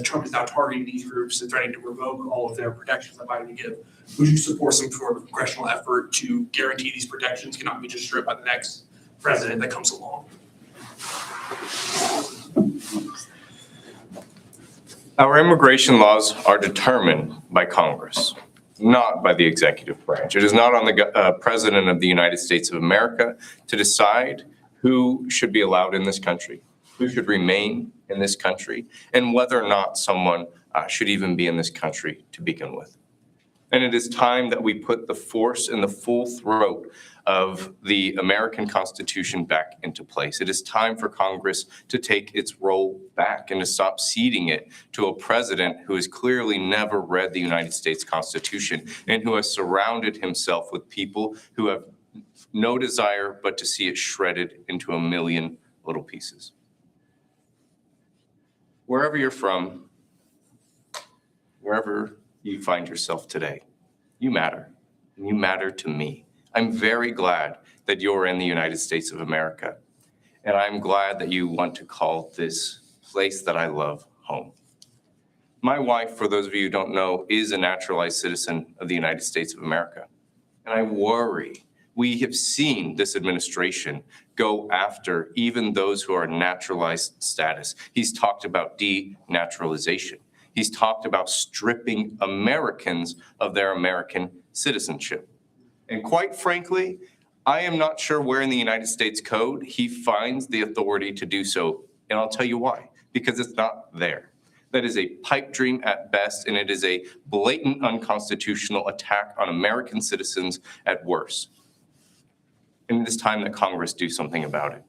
Trump is now targeting these groups and threatening to revoke all of their protections that Biden give. Would you support some sort of congressional effort to guarantee these protections cannot be just stripped by the next president that comes along? Our immigration laws are determined by Congress, not by the executive branch. It is not on the President of the United States of America to decide who should be allowed in this country, who should remain in this country, and whether or not someone should even be in this country to begin with. And it is time that we put the force and the full throat of the American Constitution back into place. It is time for Congress to take its role back and to stop ceding it to a president who has clearly never read the United States Constitution and who has surrounded himself with people who have no desire but to see it shredded into a million little pieces. Wherever you're from, wherever you find yourself today, you matter, and you matter to me. I'm very glad that you're in the United States of America, and I'm glad that you want to call this place that I love home. My wife, for those of you who don't know, is a naturalized citizen of the United States of America, and I worry. We have seen this administration go after even those who are naturalized status. He's talked about denaturalization. He's talked about stripping Americans of their American citizenship. And quite frankly, I am not sure where in the United States Code he finds the authority to do so. And I'll tell you why, because it's not there. That is a pipe dream at best, and it is a blatant unconstitutional attack on American citizens at worst. And it is time that Congress do something about it.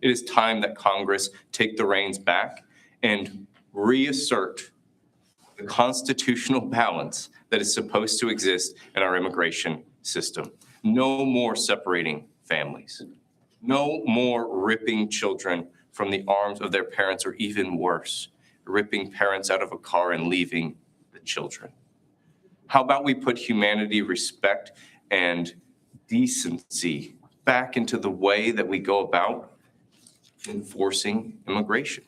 It is time that Congress take the reins back and reassert the constitutional balance that is supposed to exist in our immigration system. No more separating families. No more ripping children from the arms of their parents, or even worse, ripping parents out of a car and leaving the children. How about we put humanity, respect, and decency back into the way that we go about enforcing immigration?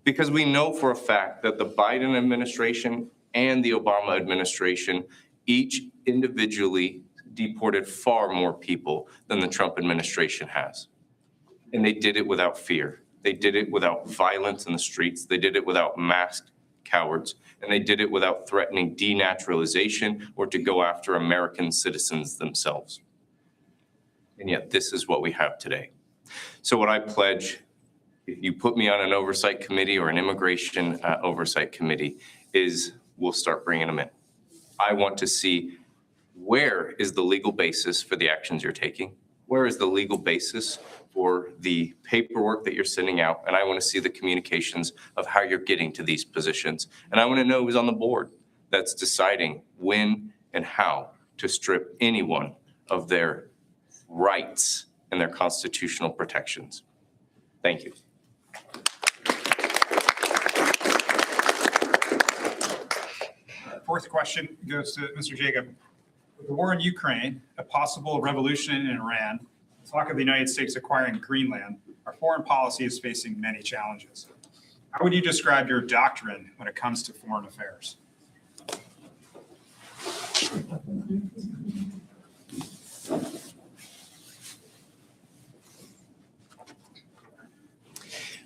Because we know for a fact that the Biden administration and the Obama administration each individually deported far more people than the Trump administration has. And they did it without fear. They did it without violence in the streets. They did it without masked cowards. And they did it without threatening denaturalization or to go after American citizens themselves. And yet this is what we have today. So what I pledge, if you put me on an oversight committee or an immigration oversight committee, is we'll start bringing them in. I want to see, where is the legal basis for the actions you're taking? Where is the legal basis for the paperwork that you're sending out? And I want to see the communications of how you're getting to these positions. And I want to know who's on the board that's deciding when and how to strip anyone of their rights and their constitutional protections. Thank you. Fourth question goes to Mr. Jacob. With the war in Ukraine, a possible revolution in Iran, talk of the United States acquiring Greenland, our foreign policy is facing many challenges. How would you describe your doctrine when it comes to foreign affairs?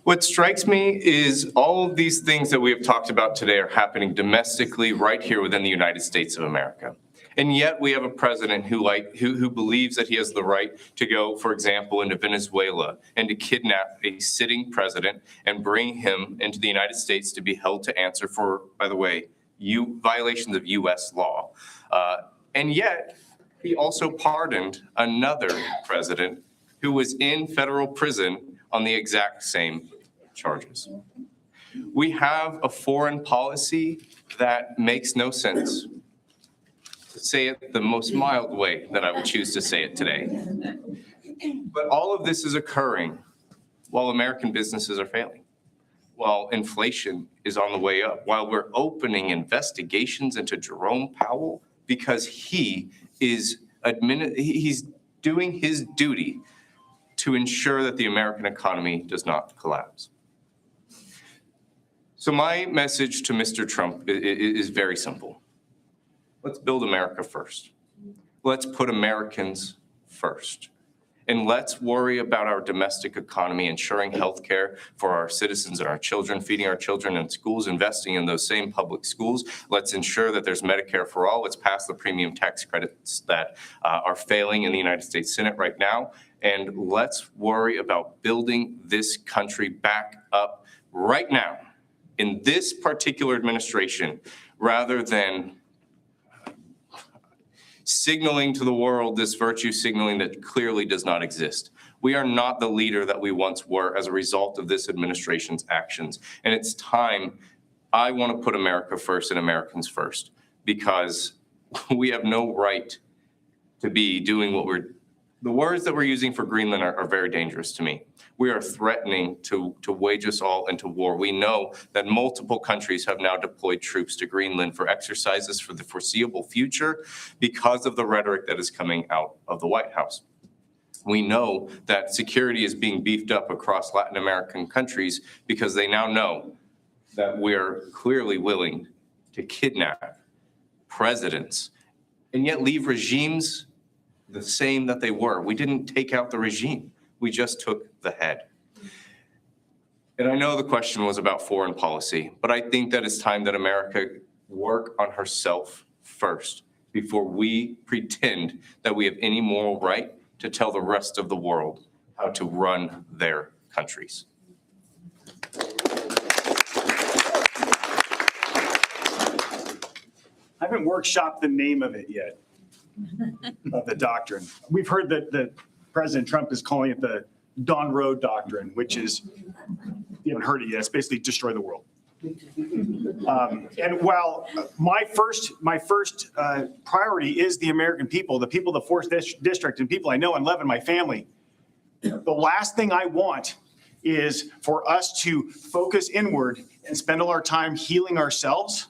What strikes me is all of these things that we have talked about today are happening domestically right here within the United States of America. And yet we have a president who believes that he has the right to go, for example, into Venezuela and to kidnap a sitting president and bring him into the United States to be held to answer for, by the way, violations of US law. And yet, he also pardoned another president who was in federal prison on the exact same charges. We have a foreign policy that makes no sense. To say it the most mild way that I would choose to say it today. But all of this is occurring while American businesses are failing, while inflation is on the way up, while we're opening investigations into Jerome Powell because he is he's doing his duty to ensure that the American economy does not collapse. So my message to Mr. Trump is very simple. Let's build America first. Let's put Americans first. And let's worry about our domestic economy, ensuring healthcare for our citizens and our children, feeding our children in schools, investing in those same public schools. Let's ensure that there's Medicare for all. Let's pass the premium tax credits that are failing in the United States Senate right now. And let's worry about building this country back up right now in this particular administration, rather than signaling to the world this virtue signaling that clearly does not exist. We are not the leader that we once were as a result of this administration's actions. And it's time, I want to put America first and Americans first, because we have no right to be doing what the words that we're using for Greenland are very dangerous to me. We are threatening to wage us all into war. We know that multiple countries have now deployed troops to Greenland for exercises for the foreseeable future because of the rhetoric that is coming out of the White House. We know that security is being beefed up across Latin American countries because they now know that we're clearly willing to kidnap presidents and yet leave regimes the same that they were. We didn't take out the regime. We just took the head. And I know the question was about foreign policy, but I think that it's time that America work on herself first before we pretend that we have any moral right to tell the rest of the world how to run their countries. I haven't workshopped the name of it yet, of the doctrine. We've heard that President Trump is calling it the Don Road Doctrine, which is, you haven't heard it yet, it's basically destroy the world. And while my first priority is the American people, the people of the 4th District and people I know and love in my family, the last thing I want is for us to focus inward and spend all our time healing ourselves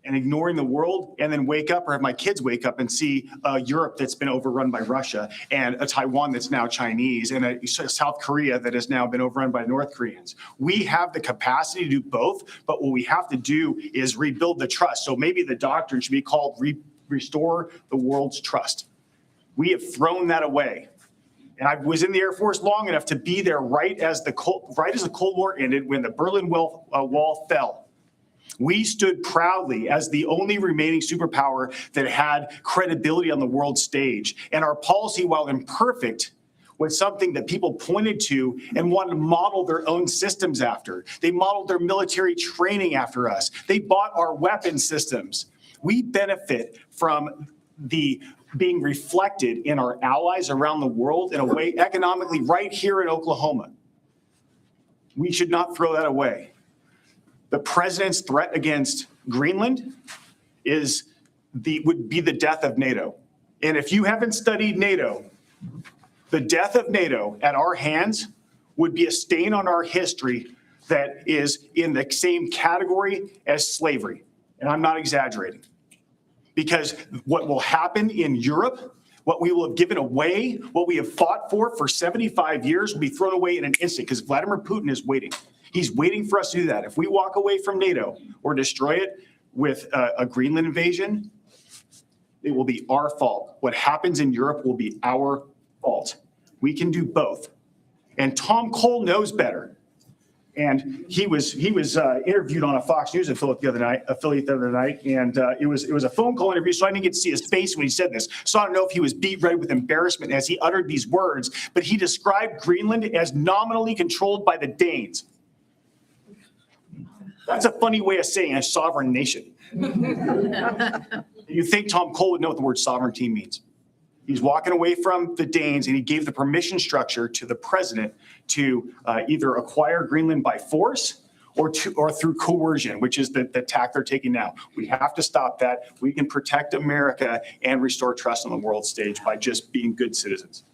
and ignoring the world, and then wake up, or have my kids wake up and see Europe that's been overrun by Russia, and a Taiwan that's now Chinese, and a South Korea that has now been overrun by North Koreans. We have the capacity to do both, but what we have to do is rebuild the trust. So maybe the doctrine should be called Restore the World's Trust. We have thrown that away. And I was in the Air Force long enough to be there right as the Cold War ended, when the Berlin Wall fell. We stood proudly as the only remaining superpower that had credibility on the world stage. And our policy, while imperfect, was something that people pointed to and wanted to model their own systems after. They modeled their military training after us. They bought our weapon systems. We benefit from the being reflected in our allies around the world in a way economically right here in Oklahoma. We should not throw that away. The president's threat against Greenland would be the death of NATO. And if you haven't studied NATO, the death of NATO at our hands would be a stain on our history that is in the same category as slavery. And I'm not exaggerating. Because what will happen in Europe, what we will have given away, what we have fought for 75 years will be thrown away in an instant, because Vladimir Putin is waiting. He's waiting for us to do that. If we walk away from NATO or destroy it with a Greenland invasion, it will be our fault. What happens in Europe will be our fault. We can do both. And Tom Cole knows better. And he was interviewed on a Fox News affiliate the other night, and it was a phone call interview, so I didn't get to see his face when he said this. So I don't know if he was beat red with embarrassment as he uttered these words, but he described Greenland as nominally controlled by the Danes. That's a funny way of saying a sovereign nation. You think Tom Cole would know what the word sovereignty means. He's walking away from the Danes, and he gave the permission structure to the president to either acquire Greenland by force or through coercion, which is the tack they're taking now. We have to stop that. We can protect America and restore trust on the world stage by just being good citizens.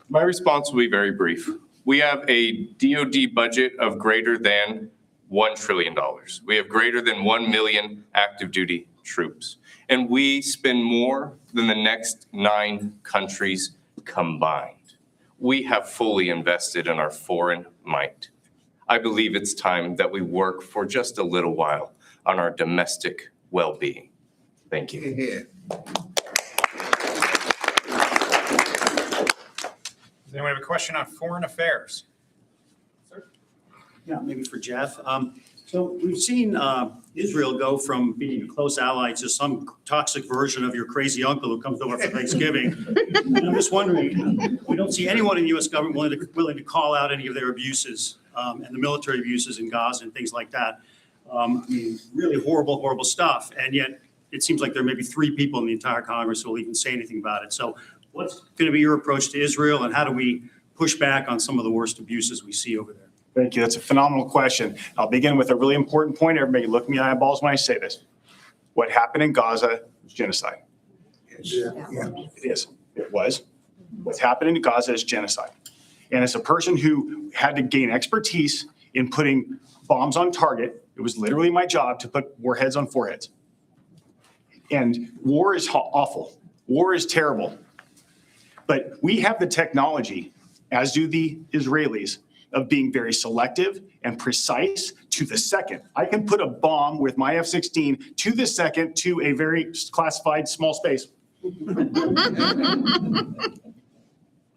My response will be very brief. We have a DoD budget of greater than $1 trillion. We have greater than 1 million active duty troops. And we spend more than the next 9 countries combined. We have fully invested in our foreign might. I believe it's time that we work for just a little while on our domestic well-being. Thank you. Does anyone have a question on foreign affairs? Yeah, maybe for Jeff. So we've seen Israel go from being a close ally to some toxic version of your crazy uncle who comes over for Thanksgiving. And I'm just wondering, we don't see anyone in the U.S. government willing to call out any of their abuses and the military abuses in Gaza and things like that. I mean, really horrible, horrible stuff. And yet it seems like there may be 3 people in the entire Congress who will even say anything about it. So what's going to be your approach to Israel, and how do we push back on some of the worst abuses we see over there? Thank you. That's a phenomenal question. I'll begin with a really important point. Everybody look me in the eyeballs when I say this. What happened in Gaza was genocide. It is. It was. What's happening in Gaza is genocide. And as a person who had to gain expertise in putting bombs on target, it was literally my job to put warheads on foreheads. And war is awful. War is terrible. But we have the technology, as do the Israelis, of being very selective and precise to the second. I can put a bomb with my F-16 to the second to a very classified small space.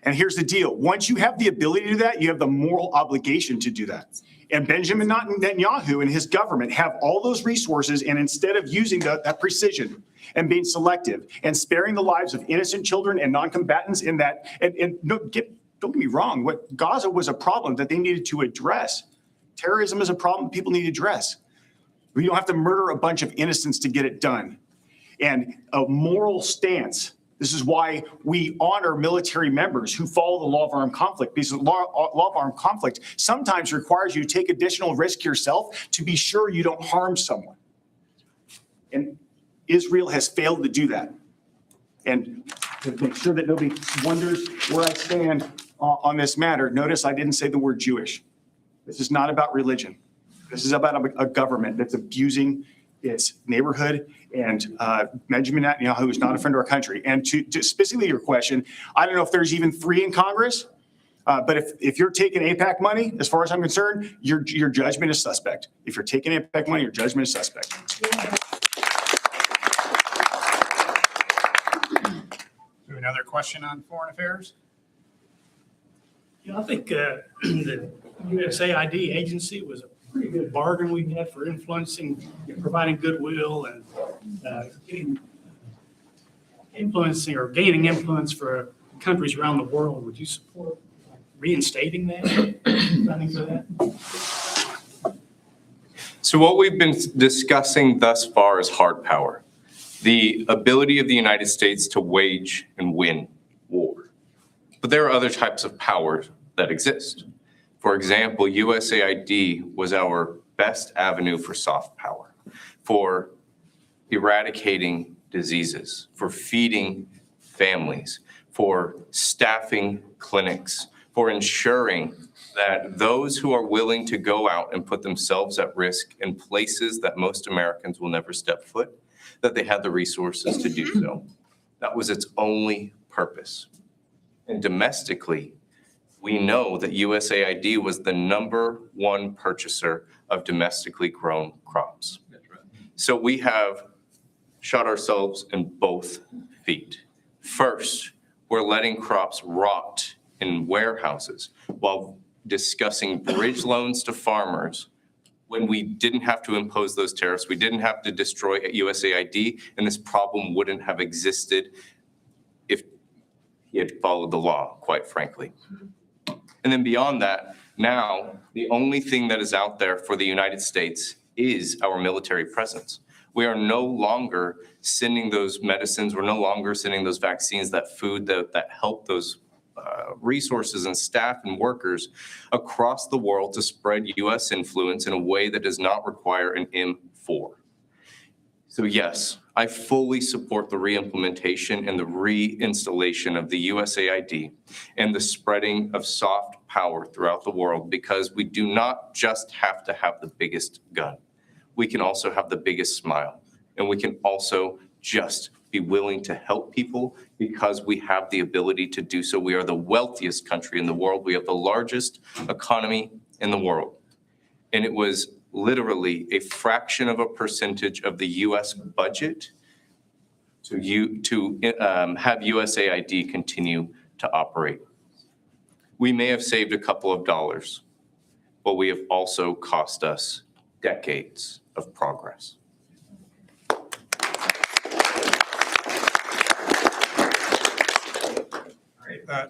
And here's the deal. Once you have the ability to do that, you have the moral obligation to do that. And Benjamin Netanyahu and his government have all those resources, and instead of using that precision and being selective and sparing the lives of innocent children and non-combatants in that, don't get me wrong, what Gaza was a problem that they needed to address. Terrorism is a problem people need to address. We don't have to murder a bunch of innocents to get it done. And a moral stance. This is why we honor military members who follow the law of armed conflict, because the law of armed conflict sometimes requires you to take additional risk yourself to be sure you don't harm someone. And Israel has failed to do that. And to make sure that nobody wonders where I stand on this matter, notice I didn't say the word Jewish. This is not about religion. This is about a government that's abusing its neighborhood, and Benjamin Netanyahu is not a friend of our country. And to specifically your question, I don't know if there's even 3 in Congress, but if you're taking AIPAC money, as far as I'm concerned, your judgment is suspect. If you're taking AIPAC money, your judgment is suspect. Another question on foreign affairs? I think the USAID agency was a pretty good bargain we had for influencing, providing goodwill and getting influencing or gaining influence for countries around the world. Would you support reinstating that, running for that? So what we've been discussing thus far is hard power, the ability of the United States to wage and win war. But there are other types of powers that exist. For example, USAID was our best avenue for soft power, for eradicating diseases, for feeding families, for staffing clinics, for ensuring that those who are willing to go out and put themselves at risk in places that most Americans will never step foot, that they had the resources to do so. That was its only purpose. And domestically, we know that USAID was the #1 purchaser of domestically grown crops. So we have shot ourselves in both feet. First, we're letting crops rot in warehouses while discussing bridge loans to farmers when we didn't have to impose those tariffs, we didn't have to destroy USAID, and this problem wouldn't have existed if he had followed the law, quite frankly. And then beyond that, now the only thing that is out there for the United States is our military presence. We are no longer sending those medicines, we're no longer sending those vaccines, that food that help those resources and staff and workers across the world to spread U.S. influence in a way that does not require an M4. So yes, I fully support the reimplementation and the reinstallation of the USAID and the spreading of soft power throughout the world, because we do not just have to have the biggest gun. We can also have the biggest smile, and we can also just be willing to help people because we have the ability to do so. We are the wealthiest country in the world. We have the largest economy in the world. And it was literally a fraction of a percentage of the US budget to have USAID continue to operate. We may have saved a couple of dollars, but we have also cost us decades of progress.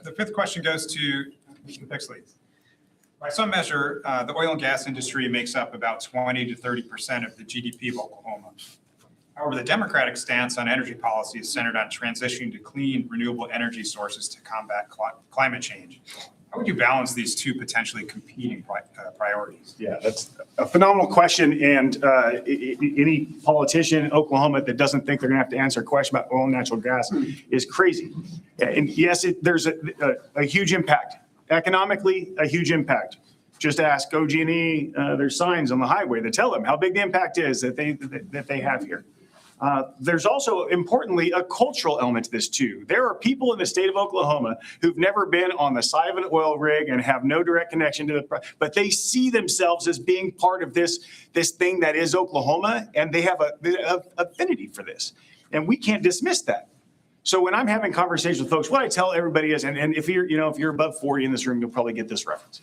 The fifth question goes to Mr. Pixley. By some measure, the oil and gas industry makes up about 20 to 30% of the GDP of Oklahoma. However, the Democratic stance on energy policy is centered on transitioning to clean, renewable energy sources to combat climate change. How would you balance these two potentially competing priorities? Yeah, that's a phenomenal question. And any politician in Oklahoma that doesn't think they're going to have to answer a question about oil and natural gas is crazy. And yes, there's a huge impact. Economically, a huge impact. Just ask OG&E, there's signs on the highway that tell them how big the impact is that they have here. There's also, importantly, a cultural element to this too. There are people in the state of Oklahoma who've never been on the side of an oil rig and have no direct connection to but they see themselves as being part of this thing that is Oklahoma, and they have a affinity for this. And we can't dismiss that. So when I'm having conversations with folks, what I tell everybody is, and if you're above 40 in this room, you'll probably get this reference.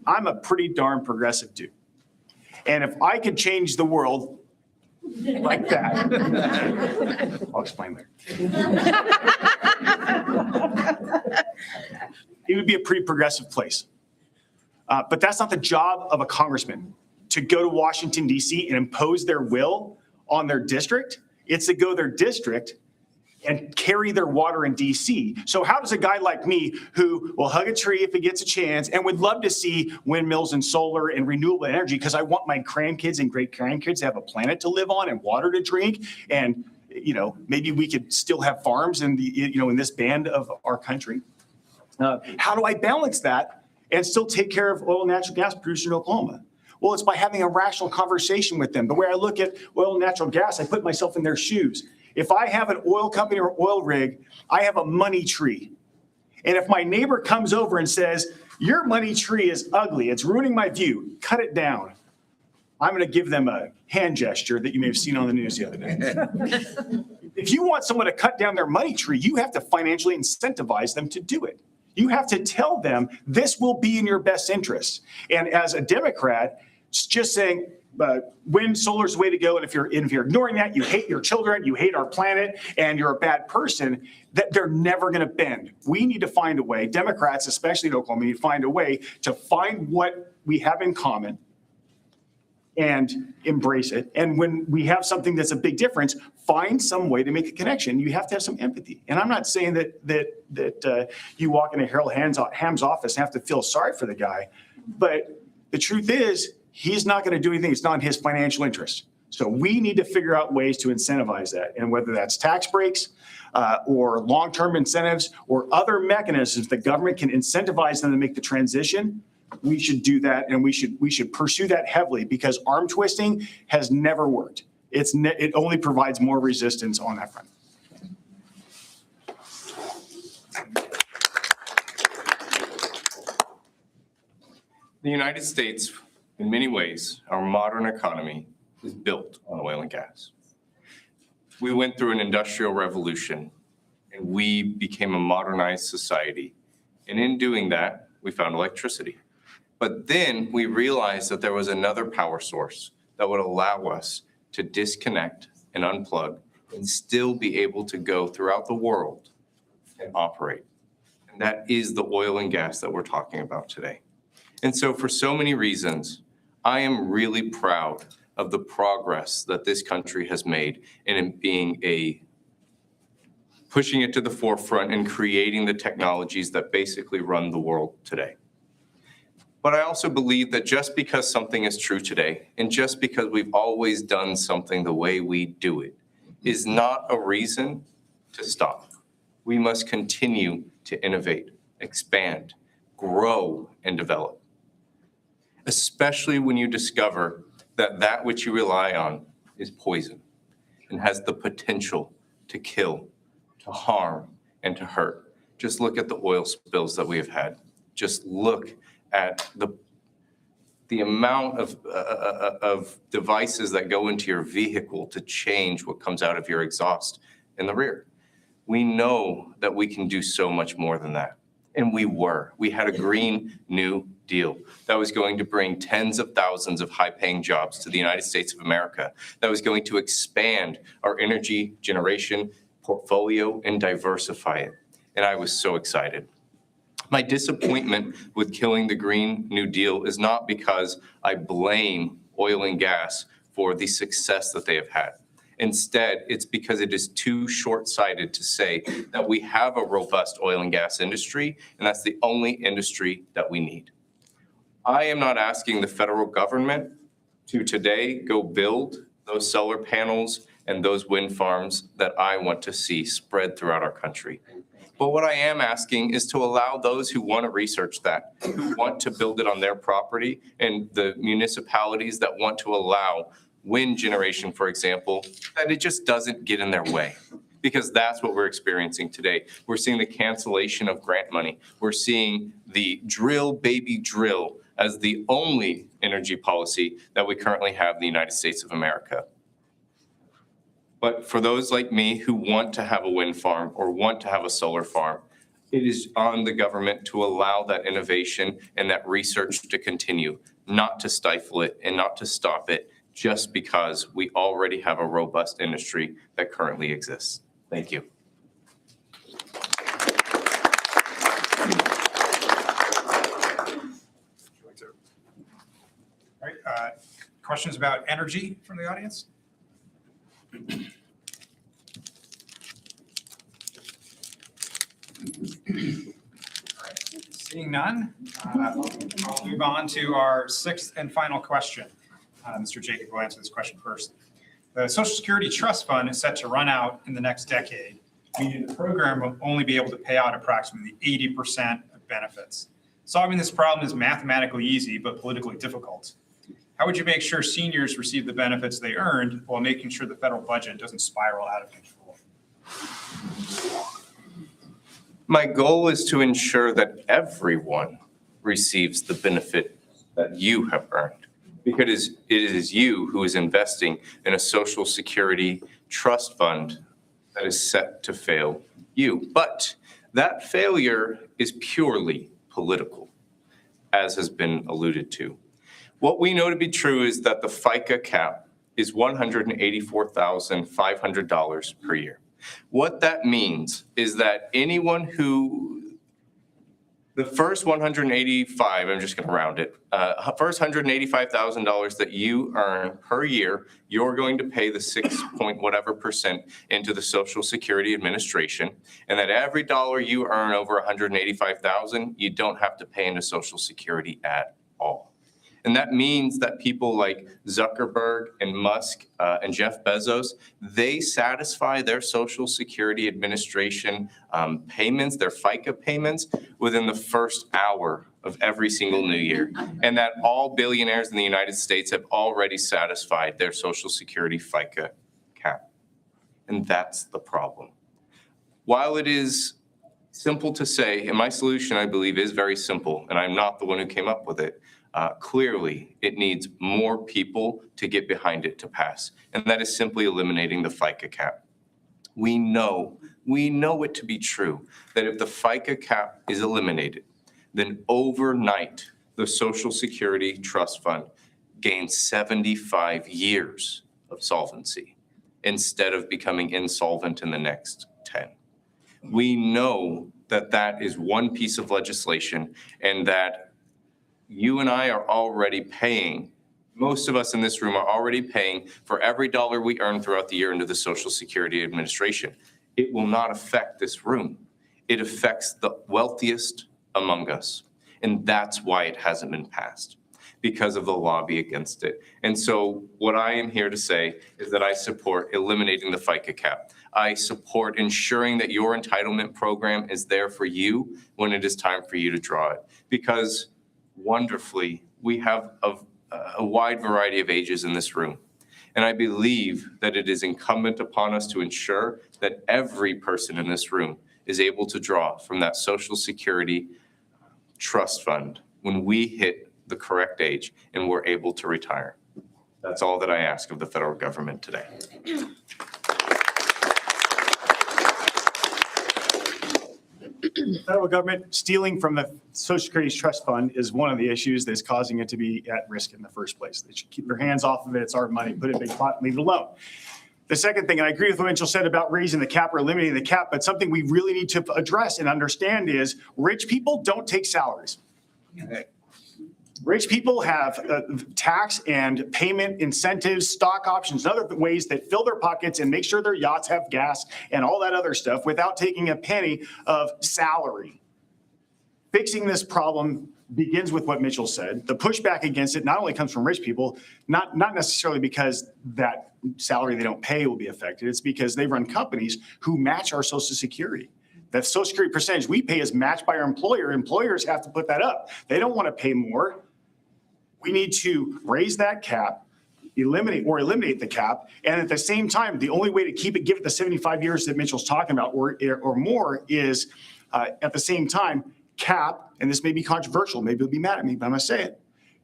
I'm a pretty darn progressive dude. And if I could change the world like that, I'll explain later. It would be a pretty progressive place. But that's not the job of a congressman, to go to Washington, D.C. and impose their will on their district. It's to go to their district and carry their water in D.C. So how does a guy like me, who will hug a tree if he gets a chance and would love to see windmills and solar and renewable energy, because I want my grandkids and great grandkids to have a planet to live on and water to drink, and maybe we could still have farms in in this band of our country. How do I balance that and still take care of oil and natural gas producers in Oklahoma? Well, it's by having a rational conversation with them. The way I look at oil and natural gas, I put myself in their shoes. If I have an oil company or oil rig, I have a money tree. And if my neighbor comes over and says, your money tree is ugly, it's ruining my view, cut it down, I'm going to give them a hand gesture that you may have seen on the news the other day. If you want someone to cut down their money tree, you have to financially incentivize them to do it. You have to tell them this will be in your best interest. And as a Democrat, just saying, wind, solar is the way to go. And if you're ignoring that, you hate your children, you hate our planet, and you're a bad person, that they're never going to bend. We need to find a way, Democrats, especially in Oklahoma, need to find a way to find what we have in common and embrace it. And when we have something that's a big difference, find some way to make a connection. You have to have some empathy. And I'm not saying that you walk into Harold Ham's office and have to feel sorry for the guy, but the truth is, he's not going to do anything. It's not in his financial interest. So we need to figure out ways to incentivize that. And whether that's tax breaks or long-term incentives or other mechanisms, the government can incentivize them to make the transition. We should do that, and we should pursue that heavily, because arm twisting has never worked. It only provides more resistance on that front. The United States, in many ways, our modern economy is built on oil and gas. We went through an industrial revolution, and we became a modernized society. And in doing that, we found electricity. But then we realized that there was another power source that would allow us to disconnect and unplug and still be able to go throughout the world and operate. And that is the oil and gas that we're talking about today. And so for so many reasons, I am really proud of the progress that this country has made in pushing it to the forefront and creating the technologies that basically run the world today. But I also believe that just because something is true today, and just because we've always done something the way we do it, is not a reason to stop. We must continue to innovate, expand, grow, and develop. Especially when you discover that that which you rely on is poison and has the potential to kill, to harm, and to hurt. Just look at the oil spills that we have had. Just look at the amount of devices that go into your vehicle to change what comes out of your exhaust in the rear. We know that we can do so much more than that. And we had a Green New Deal that was going to bring tens of thousands of high-paying jobs to the United States of America, that was going to expand our energy generation portfolio and diversify it. And I was so excited. My disappointment with killing the Green New Deal is not because I blame oil and gas for the success that they have had. Instead, it's because it is too short-sighted to say that we have a robust oil and gas industry, and that's the only industry that we need. I am not asking the federal government to today go build those solar panels and those wind farms that I want to see spread throughout our country. But what I am asking is to allow those who want to research that, who want to build it on their property, and the municipalities that want to allow wind generation, for example, that it just doesn't get in their way. Because that's what we're experiencing today. We're seeing the cancellation of grant money. We're seeing the drill, baby, drill as the only energy policy that we currently have in the United States of America. But for those like me who want to have a wind farm or want to have a solar farm, it is on the government to allow that innovation and that research to continue, not to stifle it and not to stop it just because we already have a robust industry that currently exists. Thank you. All right, questions about energy from the audience? Seeing none, I'll move on to our sixth and final question. Mr. Jacob will answer this question first. The Social Security Trust Fund is set to run out in the next decade, meaning the program will only be able to pay out approximately 80% of benefits. Solving this problem is mathematically easy, but politically difficult. How would you make sure seniors receive the benefits they earned while making sure the federal budget doesn't spiral out of control? My goal is to ensure that everyone receives the benefit that you have earned, because it is you who is investing in a Social Security trust fund that is set to fail you. But that failure is purely political, as has been alluded to. What we know to be true is that the FICA cap is $184,500 per year. What that means is that anyone who, the first $185, I'm just going to round it, first $185,000 that you earn per year, you're going to pay the 6% into the Social Security Administration, and that every dollar you earn over $185,000, you don't have to pay into Social Security at all. And that means that people like Zuckerberg and Musk and Jeff Bezos, they satisfy their Social Security Administration payments, their FICA payments, within the first hour of every single new year. And that all billionaires in the United States have already satisfied their Social Security FICA cap. And that's the problem. While it is simple to say, and my solution, I believe, is very simple, and I'm not the one who came up with it, clearly, it needs more people to get behind it to pass, and that is simply eliminating the FICA cap. We know it to be true that if the FICA cap is eliminated, then overnight, the Social Security Trust Fund gains 75 years of solvency instead of becoming insolvent in the next 10. We know that that is one piece of legislation and that you and I are already paying, most of us in this room are already paying for every dollar we earn throughout the year into the Social Security Administration. It will not affect this room. It affects the wealthiest among us. And that's why it hasn't been passed, because of the lobby against it. And so what I am here to say is that I support eliminating the FICA cap. I support ensuring that your entitlement program is there for you when it is time for you to draw it. Because wonderfully, we have a wide variety of ages in this room. And I believe that it is incumbent upon us to ensure that every person in this room is able to draw from that Social Security trust fund when we hit the correct age and we're able to retire. That's all that I ask of the federal government today. The federal government stealing from the Social Security's trust fund is one of the issues that's causing it to be at risk in the first place. They should keep their hands off of it. It's our money. Put it in a big pot, leave it alone. The second thing, and I agree with what Mitchell said about raising the cap or eliminating the cap, but something we really need to address and understand is rich people don't take salaries. Rich people have tax and payment incentives, stock options, and other ways that fill their pockets and make sure their yachts have gas and all that other stuff without taking a penny of salary. Fixing this problem begins with what Mitchell said. The pushback against it not only comes from rich people, not necessarily because that salary they don't pay will be affected. It's because they run companies who match our Social Security. The Social Security percentage we pay is matched by our employer. Employers have to put that up. They don't want to pay more. We need to raise that cap, eliminate the cap, and at the same time, the only way to keep it, give it the 75 years that Mitchell's talking about or more is at the same time, cap, and this may be controversial, maybe you'll be mad at me, but I'm gonna say it,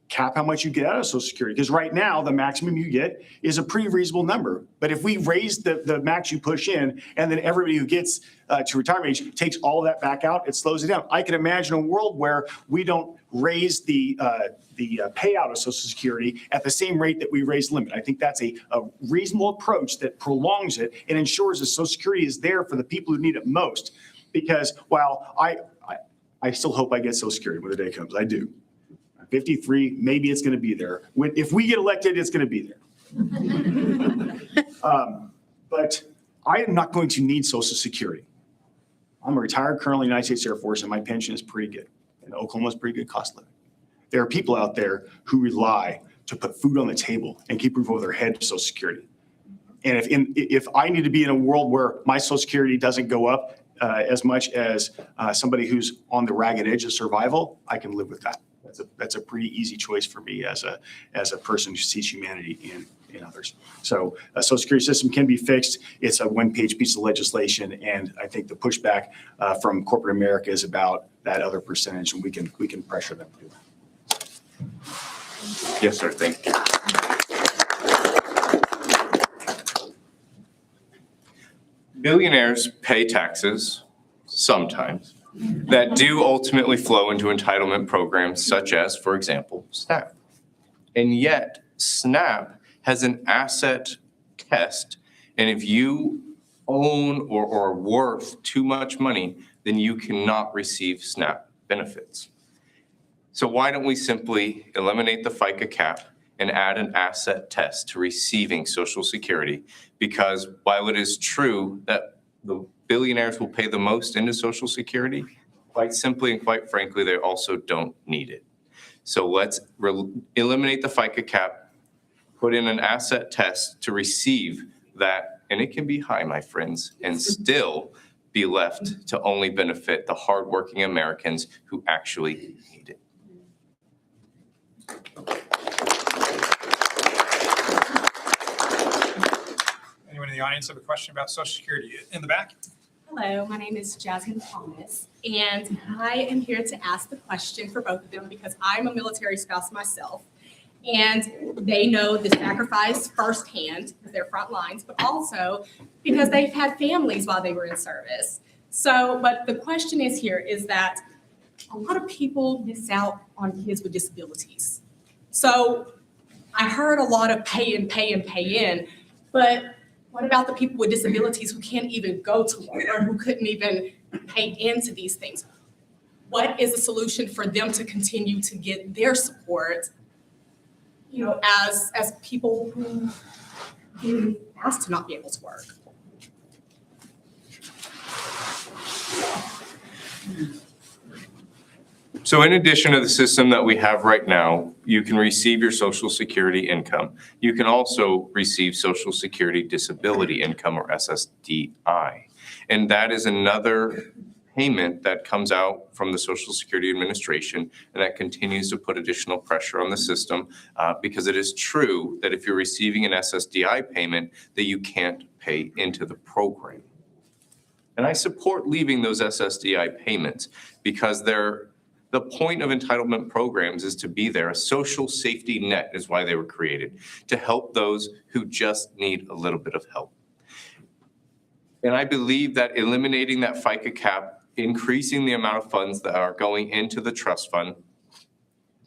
cap how much you get out of Social Security. Because right now, the maximum you get is a pretty reasonable number. But if we raise the max you push in, and then everybody who gets to retirement age takes all of that back out, it slows it down. I can imagine a world where we don't raise the payout of Social Security at the same rate that we raise the limit. I think that's a reasonable approach that prolongs it and ensures that Social Security is there for the people who need it most. Because while I still hope I get Social Security when the day comes, I do. 53, maybe it's going to be there. If we get elected, it's going to be there. But I am not going to need Social Security. I'm a retired colonel in the United States Air Force, and my pension is pretty good. And Oklahoma's pretty good cost of living. There are people out there who rely to put food on the table and keep a roof over their head to Social Security. And if I need to be in a world where my Social Security doesn't go up as much as somebody who's on the ragged edge of survival, I can live with that. That's a pretty easy choice for me as a person who sees humanity in others. So a Social Security system can be fixed. It's a one-page piece of legislation, and I think the pushback from corporate America is about that other percentage, and we can pressure them to do that. Yes, sir. Thank you. Billionaires pay taxes sometimes that do ultimately flow into entitlement programs such as, for example, SNAP. And yet SNAP has an asset test, and if you own or are worth too much money, then you cannot receive SNAP benefits. So why don't we simply eliminate the FICA cap and add an asset test to receiving Social Security? Because while it is true that the billionaires will pay the most into Social Security, quite simply and quite frankly, they also don't need it. So let's eliminate the FICA cap, put in an asset test to receive that, and it can be high, my friends, and still be left to only benefit the hardworking Americans who actually need it. Anyone in the audience have a question about Social Security? In the back? Hello, my name is Jasmine Thomas, and I am here to ask the question for both of them because I'm a military spouse myself, and they know the sacrifice firsthand because they're front lines, but also because they've had families while they were in service. So, but the question is here is that a lot of people miss out on kids with disabilities. So I heard a lot of pay in, but What about the people with disabilities who can't even go to work or who couldn't even pay into these things? What is a solution for them to continue to get their support, as people who get asked to not be able to work? So in addition to the system that we have right now, you can receive your Social Security income. You can also receive Social Security Disability Income, or SSDI. And that is another payment that comes out from the Social Security Administration, and that continues to put additional pressure on the system because it is true that if you're receiving an SSDI payment, that you can't pay into the program. And I support leaving those SSDI payments because the point of entitlement programs is to be there. A social safety net is why they were created, to help those who just need a little bit of help. And I believe that eliminating that FICA cap, increasing the amount of funds that are going into the trust fund,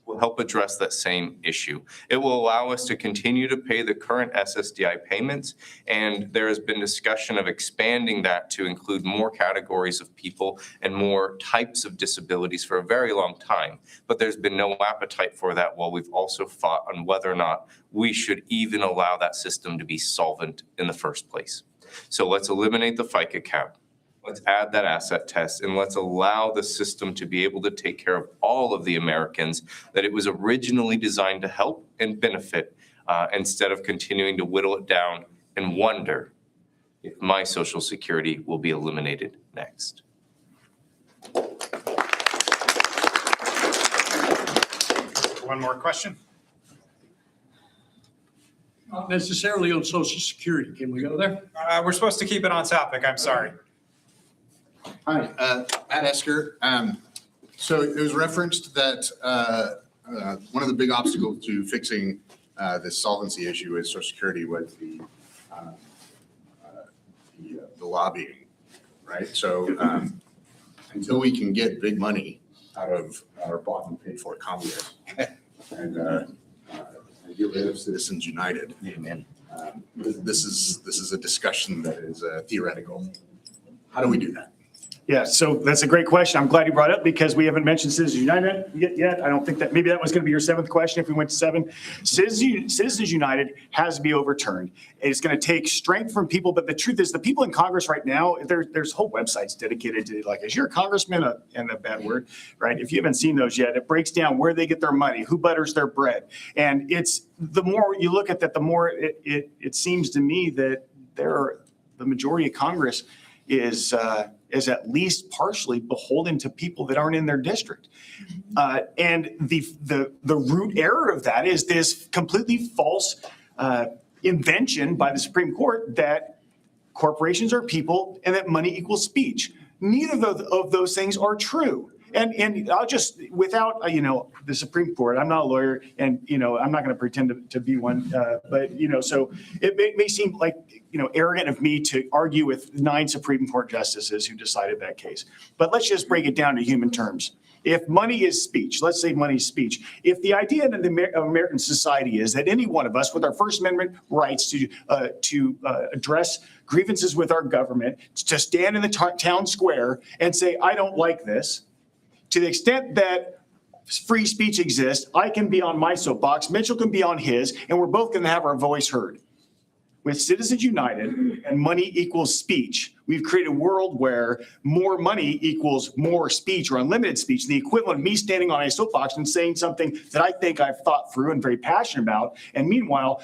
will help address that same issue. It will allow us to continue to pay the current SSDI payments, and there has been discussion of expanding that to include more categories of people and more types of disabilities for a very long time. But there's been no appetite for that, while we've also fought on whether or not we should even allow that system to be solvent in the first place. So let's eliminate the FICA cap. Let's add that asset test, and let's allow the system to be able to take care of all of the Americans that it was originally designed to help and benefit, instead of continuing to whittle it down and wonder if my Social Security will be eliminated next. One more question. Not necessarily on Social Security. Can we go there? We're supposed to keep it on topic. I'm sorry. Hi, Matt Esker. So it was referenced that one of the big obstacles to fixing this solvency issue with Social Security was the lobbying, right? So until we can get big money out of our bought and paid for Congress and get rid of Citizens United, this is a discussion that is theoretical. How do we do that? Yeah, so that's a great question. I'm glad you brought it up because we haven't mentioned Citizens United yet. I don't think that, maybe that was going to be your seventh question if we went to 7. Citizens United has to be overturned. It's going to take strength from people, but the truth is the people in Congress right now, there's whole websites dedicated to, like, is your congressman and a bad word, right? If you haven't seen those yet, it breaks down where they get their money, who butters their bread. And it's, the more you look at that, the more it seems to me that the majority of Congress is at least partially beholden to people that aren't in their district. And the root error of that is this completely false invention by the Supreme Court that corporations are people and that money equals speech. Neither of those things are true. And I'll just, without, the Supreme Court, I'm not a lawyer and, I'm not going to pretend to be one, but, so it may seem like, arrogant of me to argue with 9 Supreme Court justices who decided that case. But let's just break it down to human terms. If money is speech, let's say money is speech. If the idea of American society is that any one of us with our First Amendment rights to address grievances with our government, to stand in the town square and say, I don't like this, to the extent that free speech exists, I can be on my soapbox, Mitchell can be on his, and we're both going to have our voice heard. With Citizens United and money equals speech, we've created a world where more money equals more speech or unlimited speech. The equivalent of me standing on a soapbox and saying something that I think I've thought through and very passionate about. And meanwhile,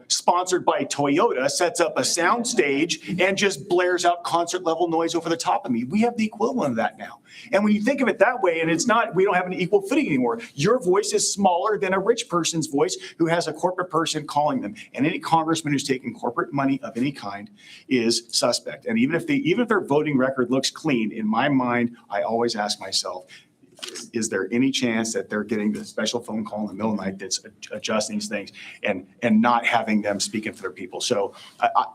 sponsored by Toyota, sets up a sound stage and just blares out concert level noise over the top of me. We have the equivalent of that now. And when you think of it that way, and we don't have an equal footing anymore. Your voice is smaller than a rich person's voice who has a corporate person calling them. And any congressman who's taking corporate money of any kind is suspect. And even if their voting record looks clean, in my mind, I always ask myself, is there any chance that they're getting the special phone call in the middle of the night that's adjusting these things and not having them speaking for their people? So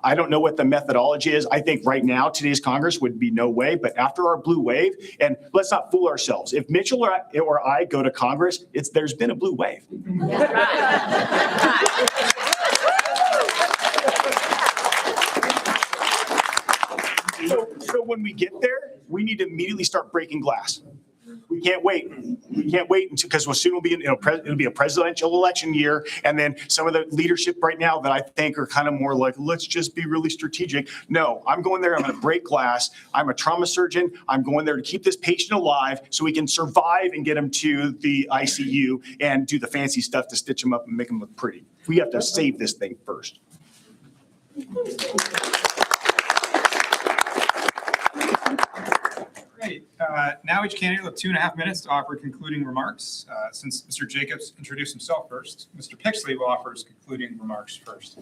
I don't know what the methodology is. I think right now, today's Congress would be no way, but after our blue wave, and let's not fool ourselves. If Mitchell or I go to Congress, there's been a blue wave. when we get there, we need to immediately start breaking glass. We can't wait. We can't wait until, because soon will be, it'll be a presidential election year. And then some of the leadership right now that I think are kind of more like, let's just be really strategic. No, I'm going there. I'm going to break glass. I'm a trauma surgeon. I'm going there to keep this patient alive so we can survive and get him to the ICU and do the fancy stuff to stitch him up and make him look pretty. We have to save this thing first. Great. Now each candidate will have 2.5 minutes to offer concluding remarks. Since Mr. Jacobs introduced himself first, Mr. Pixley will offer his concluding remarks first.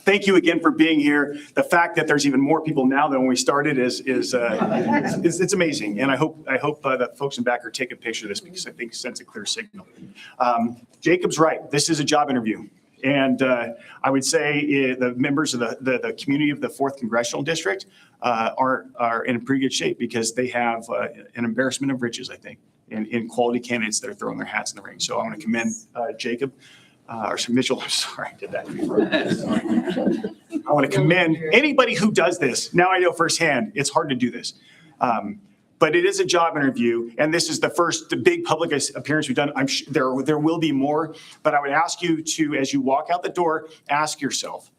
Thank you again for being here. The fact that there's even more people now than when we started is it's amazing. And I hope that folks in back are taking a picture of this because I think it sends a clear signal. Jacob's right. This is a job interview. And I would say the members of the community of the 4th Congressional District are in pretty good shape because they have an embarrassment of riches, I think, in quality candidates that are throwing their hats in the ring. So I want to commend Jacob, or Mitchell, I'm sorry, I did that. I want to commend anybody who does this. Now I know firsthand, it's hard to do this. But it is a job interview, and this is the big public appearance we've done. I'm sure there will be more, but I would ask you to, as you walk out the door, ask yourself,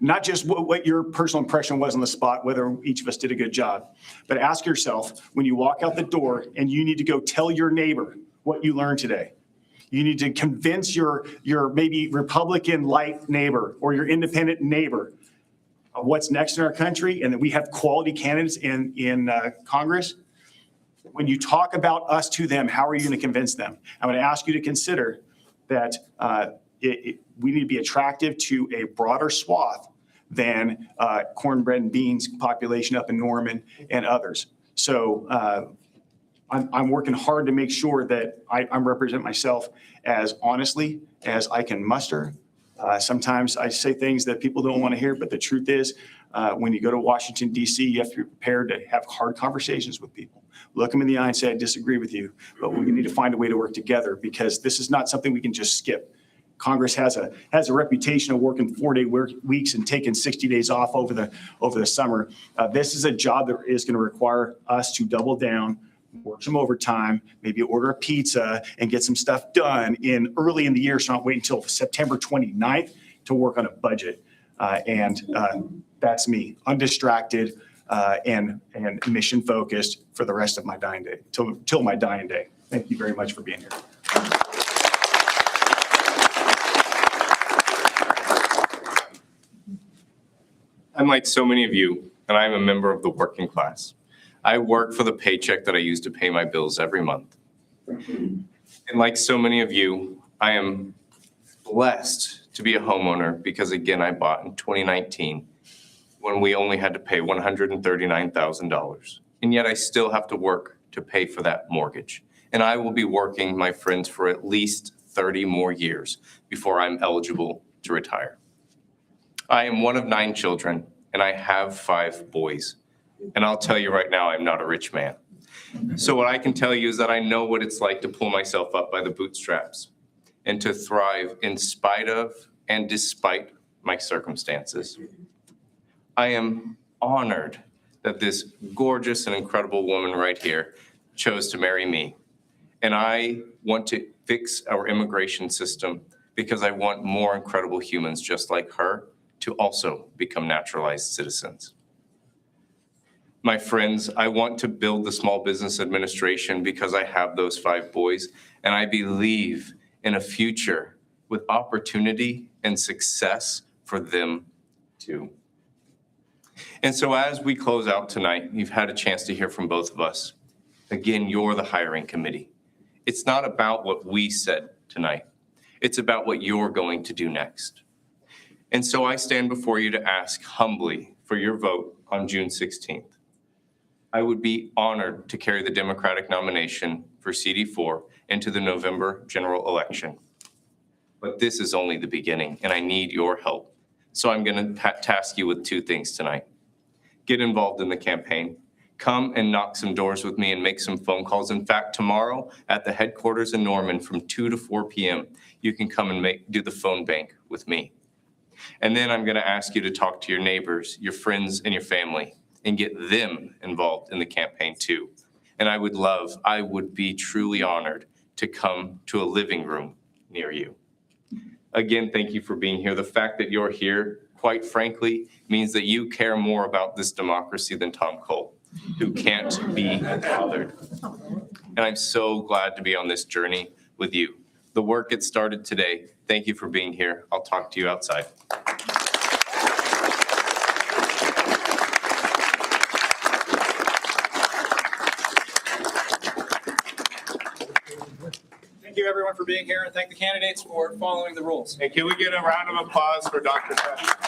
not just what your personal impression was on the spot, whether each of us did a good job, but ask yourself when you walk out the door and you need to go tell your neighbor what you learned today. You need to convince your maybe Republican light neighbor or your independent neighbor of what's next in our country and that we have quality candidates in Congress. When you talk about us to them, how are you going to convince them? I'm going to ask you to consider that we need to be attractive to a broader swath than cornbread and beans population up in Norman and others. So I'm working hard to make sure that I'm representing myself as honestly as I can muster. Sometimes I say things that people don't want to hear, but the truth is, when you go to Washington, D.C., you have to be prepared to have hard conversations with people. Look them in the eye and say, I disagree with you, but we need to find a way to work together because this is not something we can just skip. Congress has a reputation of working 4-day weeks and taking 60 days off over the summer. This is a job that is going to require us to double down, work some overtime, maybe order a pizza and get some stuff done early in the year. So not wait until September 29th to work on a budget. And that's me, undistracted and mission focused for the rest of my dying day, till my dying day. Thank you very much for being here. I'm like so many of you, and I'm a member of the working class. I work for the paycheck that I use to pay my bills every month. And like so many of you, I am blessed to be a homeowner because, again, I bought in 2019 when we only had to pay $139,000. And yet I still have to work to pay for that mortgage. And I will be working, my friends, for at least 30 more years before I'm eligible to retire. I am one of 9 children, and I have 5 boys. And I'll tell you right now, I'm not a rich man. So what I can tell you is that I know what it's like to pull myself up by the bootstraps and to thrive in spite of and despite my circumstances. I am honored that this gorgeous and incredible woman right here chose to marry me. And I want to fix our immigration system because I want more incredible humans just like her to also become naturalized citizens. My friends, I want to build the Small Business Administration because I have those 5 boys, and I believe in a future with opportunity and success for them too. And so as we close out tonight, you've had a chance to hear from both of us. Again, you're the hiring committee. It's not about what we said tonight. It's about what you're going to do next. And so I stand before you to ask humbly for your vote on June 16th. I would be honored to carry the Democratic nomination for CD4 into the November general election. But this is only the beginning, and I need your help. So I'm going to task you with 2 things tonight. Get involved in the campaign. Come and knock some doors with me and make some phone calls. In fact, tomorrow at the headquarters in Norman from 2 to 4 p.m., you can come and do the phone bank with me. And then I'm going to ask you to talk to your neighbors, your friends, and your family. and get them involved in the campaign too. And I would be truly honored to come to a living room near you. Again, thank you for being here. The fact that you're here, quite frankly, means that you care more about this democracy than Tom Cole, who can't be bothered. And I'm so glad to be on this journey with you. The work gets started today. Thank you for being here. I'll talk to you outside. Thank you, everyone, for being here, and thank the candidates for following the rules. And can we get a round of applause for Dr. Crespin?